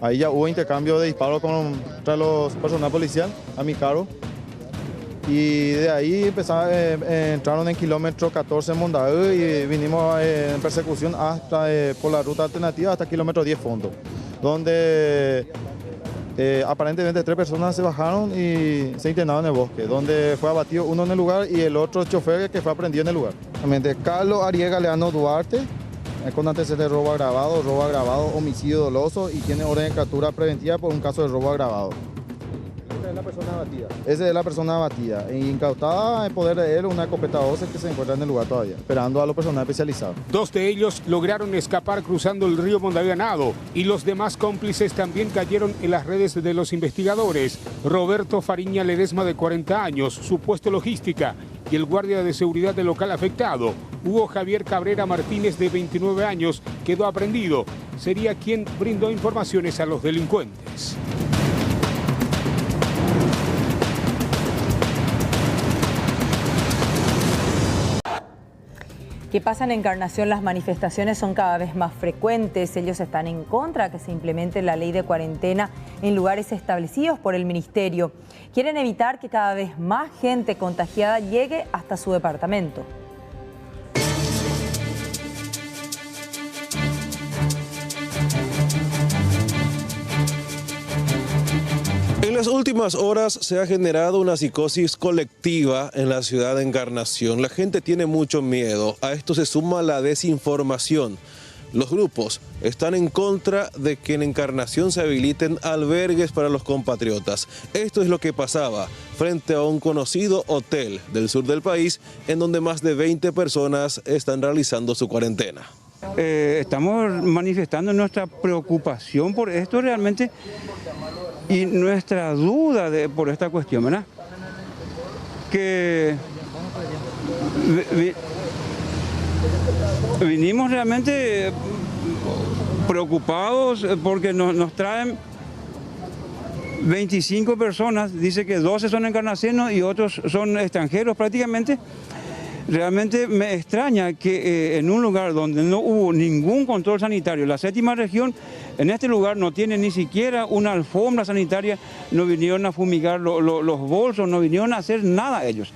Ahí ya hubo intercambio de disparos contra los personal policial a mi cargo. Y de ahí entraron en kilómetro 14 en Mondaví y vinimos en persecución hasta por la ruta alternativa hasta kilómetro 10 Fondo, donde aparentemente 3 personas se bajaron y se internaron en el bosque, donde fue abatido uno en el lugar y el otro chofer que fue aprendido en el lugar. Carlos Ariel Galeano Duarte, con antecedentes de robo agravado, homicidio doloso y tiene orden de captura preventiva por un caso de robo agravado. ¿Esa es la persona abatida? Esa es la persona abatida. Incautada en poder de él una escopeta 12 que se encuentra en el lugar todavía, esperando a los personal especializados. 2 de ellos lograron escapar cruzando el río Mondaví Ganado y los demás cómplices también cayeron en las redes de los investigadores. Roberto Fariña Ledesma, de 40 años, supuesto logística, y el guardia de seguridad del local afectado, Hugo Javier Cabrera Martínez, de 29 años, quedó aprehendido. Sería quien brindó informaciones a los delincuentes. ¿Qué pasa en Encarnación? Las manifestaciones son cada vez más frecuentes. Ellos están en contra de que se implemente la ley de cuarentena en lugares establecidos por el ministerio. Quieren evitar que cada vez más gente contagiada llegue hasta su departamento. En las últimas horas se ha generado una psicosis colectiva en la ciudad de Encarnación. La gente tiene mucho miedo. A esto se suma la desinformación. Los grupos están en contra de que en Encarnación se habiliten albergues para los compatriotas. Esto es lo que pasaba frente a un conocido hotel del sur del país, en donde más de 20 personas están realizando su cuarentena. Estamos manifestando nuestra preocupación por esto realmente y nuestra duda por esta cuestión, ¿verdad? Que vinimos realmente preocupados porque nos traen 25 personas, dice que 12 son encarnacianos y otros son extranjeros prácticamente. Realmente me extraña que en un lugar donde no hubo ningún control sanitario, la 7ª región, en este lugar no tiene ni siquiera una alfombra sanitaria, no vinieron a fumigar los bolsos, no vinieron a hacer nada ellos.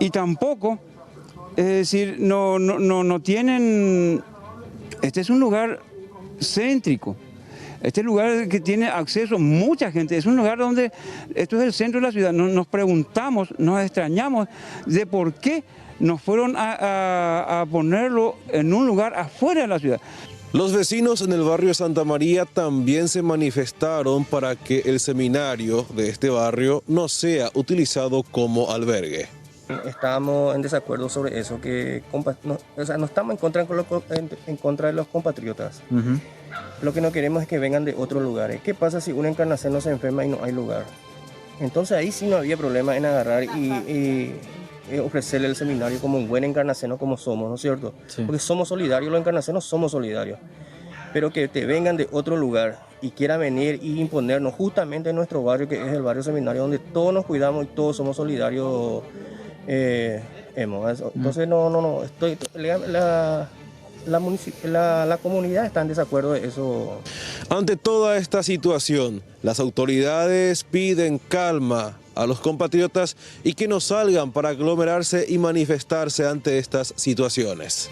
Y tampoco, es decir, no tienen, este es un lugar céntrico. Este lugar que tiene acceso mucha gente, es un lugar donde, esto es el centro de la ciudad, nos preguntamos, nos extrañamos de por qué nos fueron a ponerlo en un lugar afuera de la ciudad. Los vecinos en el barrio Santa María también se manifestaron para que el seminario de este barrio no sea utilizado como albergue. Estamos en desacuerdo sobre eso, que no estamos en contra de los compatriotas. Lo que no queremos es que vengan de otros lugares. ¿Qué pasa si una encarnación no se enferma y no hay lugar? Entonces ahí sí no había problema en agarrar y ofrecerle el seminario como un buen encarnaceno como somos, ¿no es cierto? Sí. Porque somos solidarios, los encarnacenos somos solidarios. Pero que te vengan de otro lugar y quieran venir y imponernos justamente en nuestro barrio, que es el barrio Seminario, donde todos nos cuidamos y todos somos solidarios, entonces la comunidad está en desacuerdo de eso. Ante toda esta situación, las autoridades piden calma a los compatriotas y que no salgan para aglomerarse y manifestarse ante estas situaciones.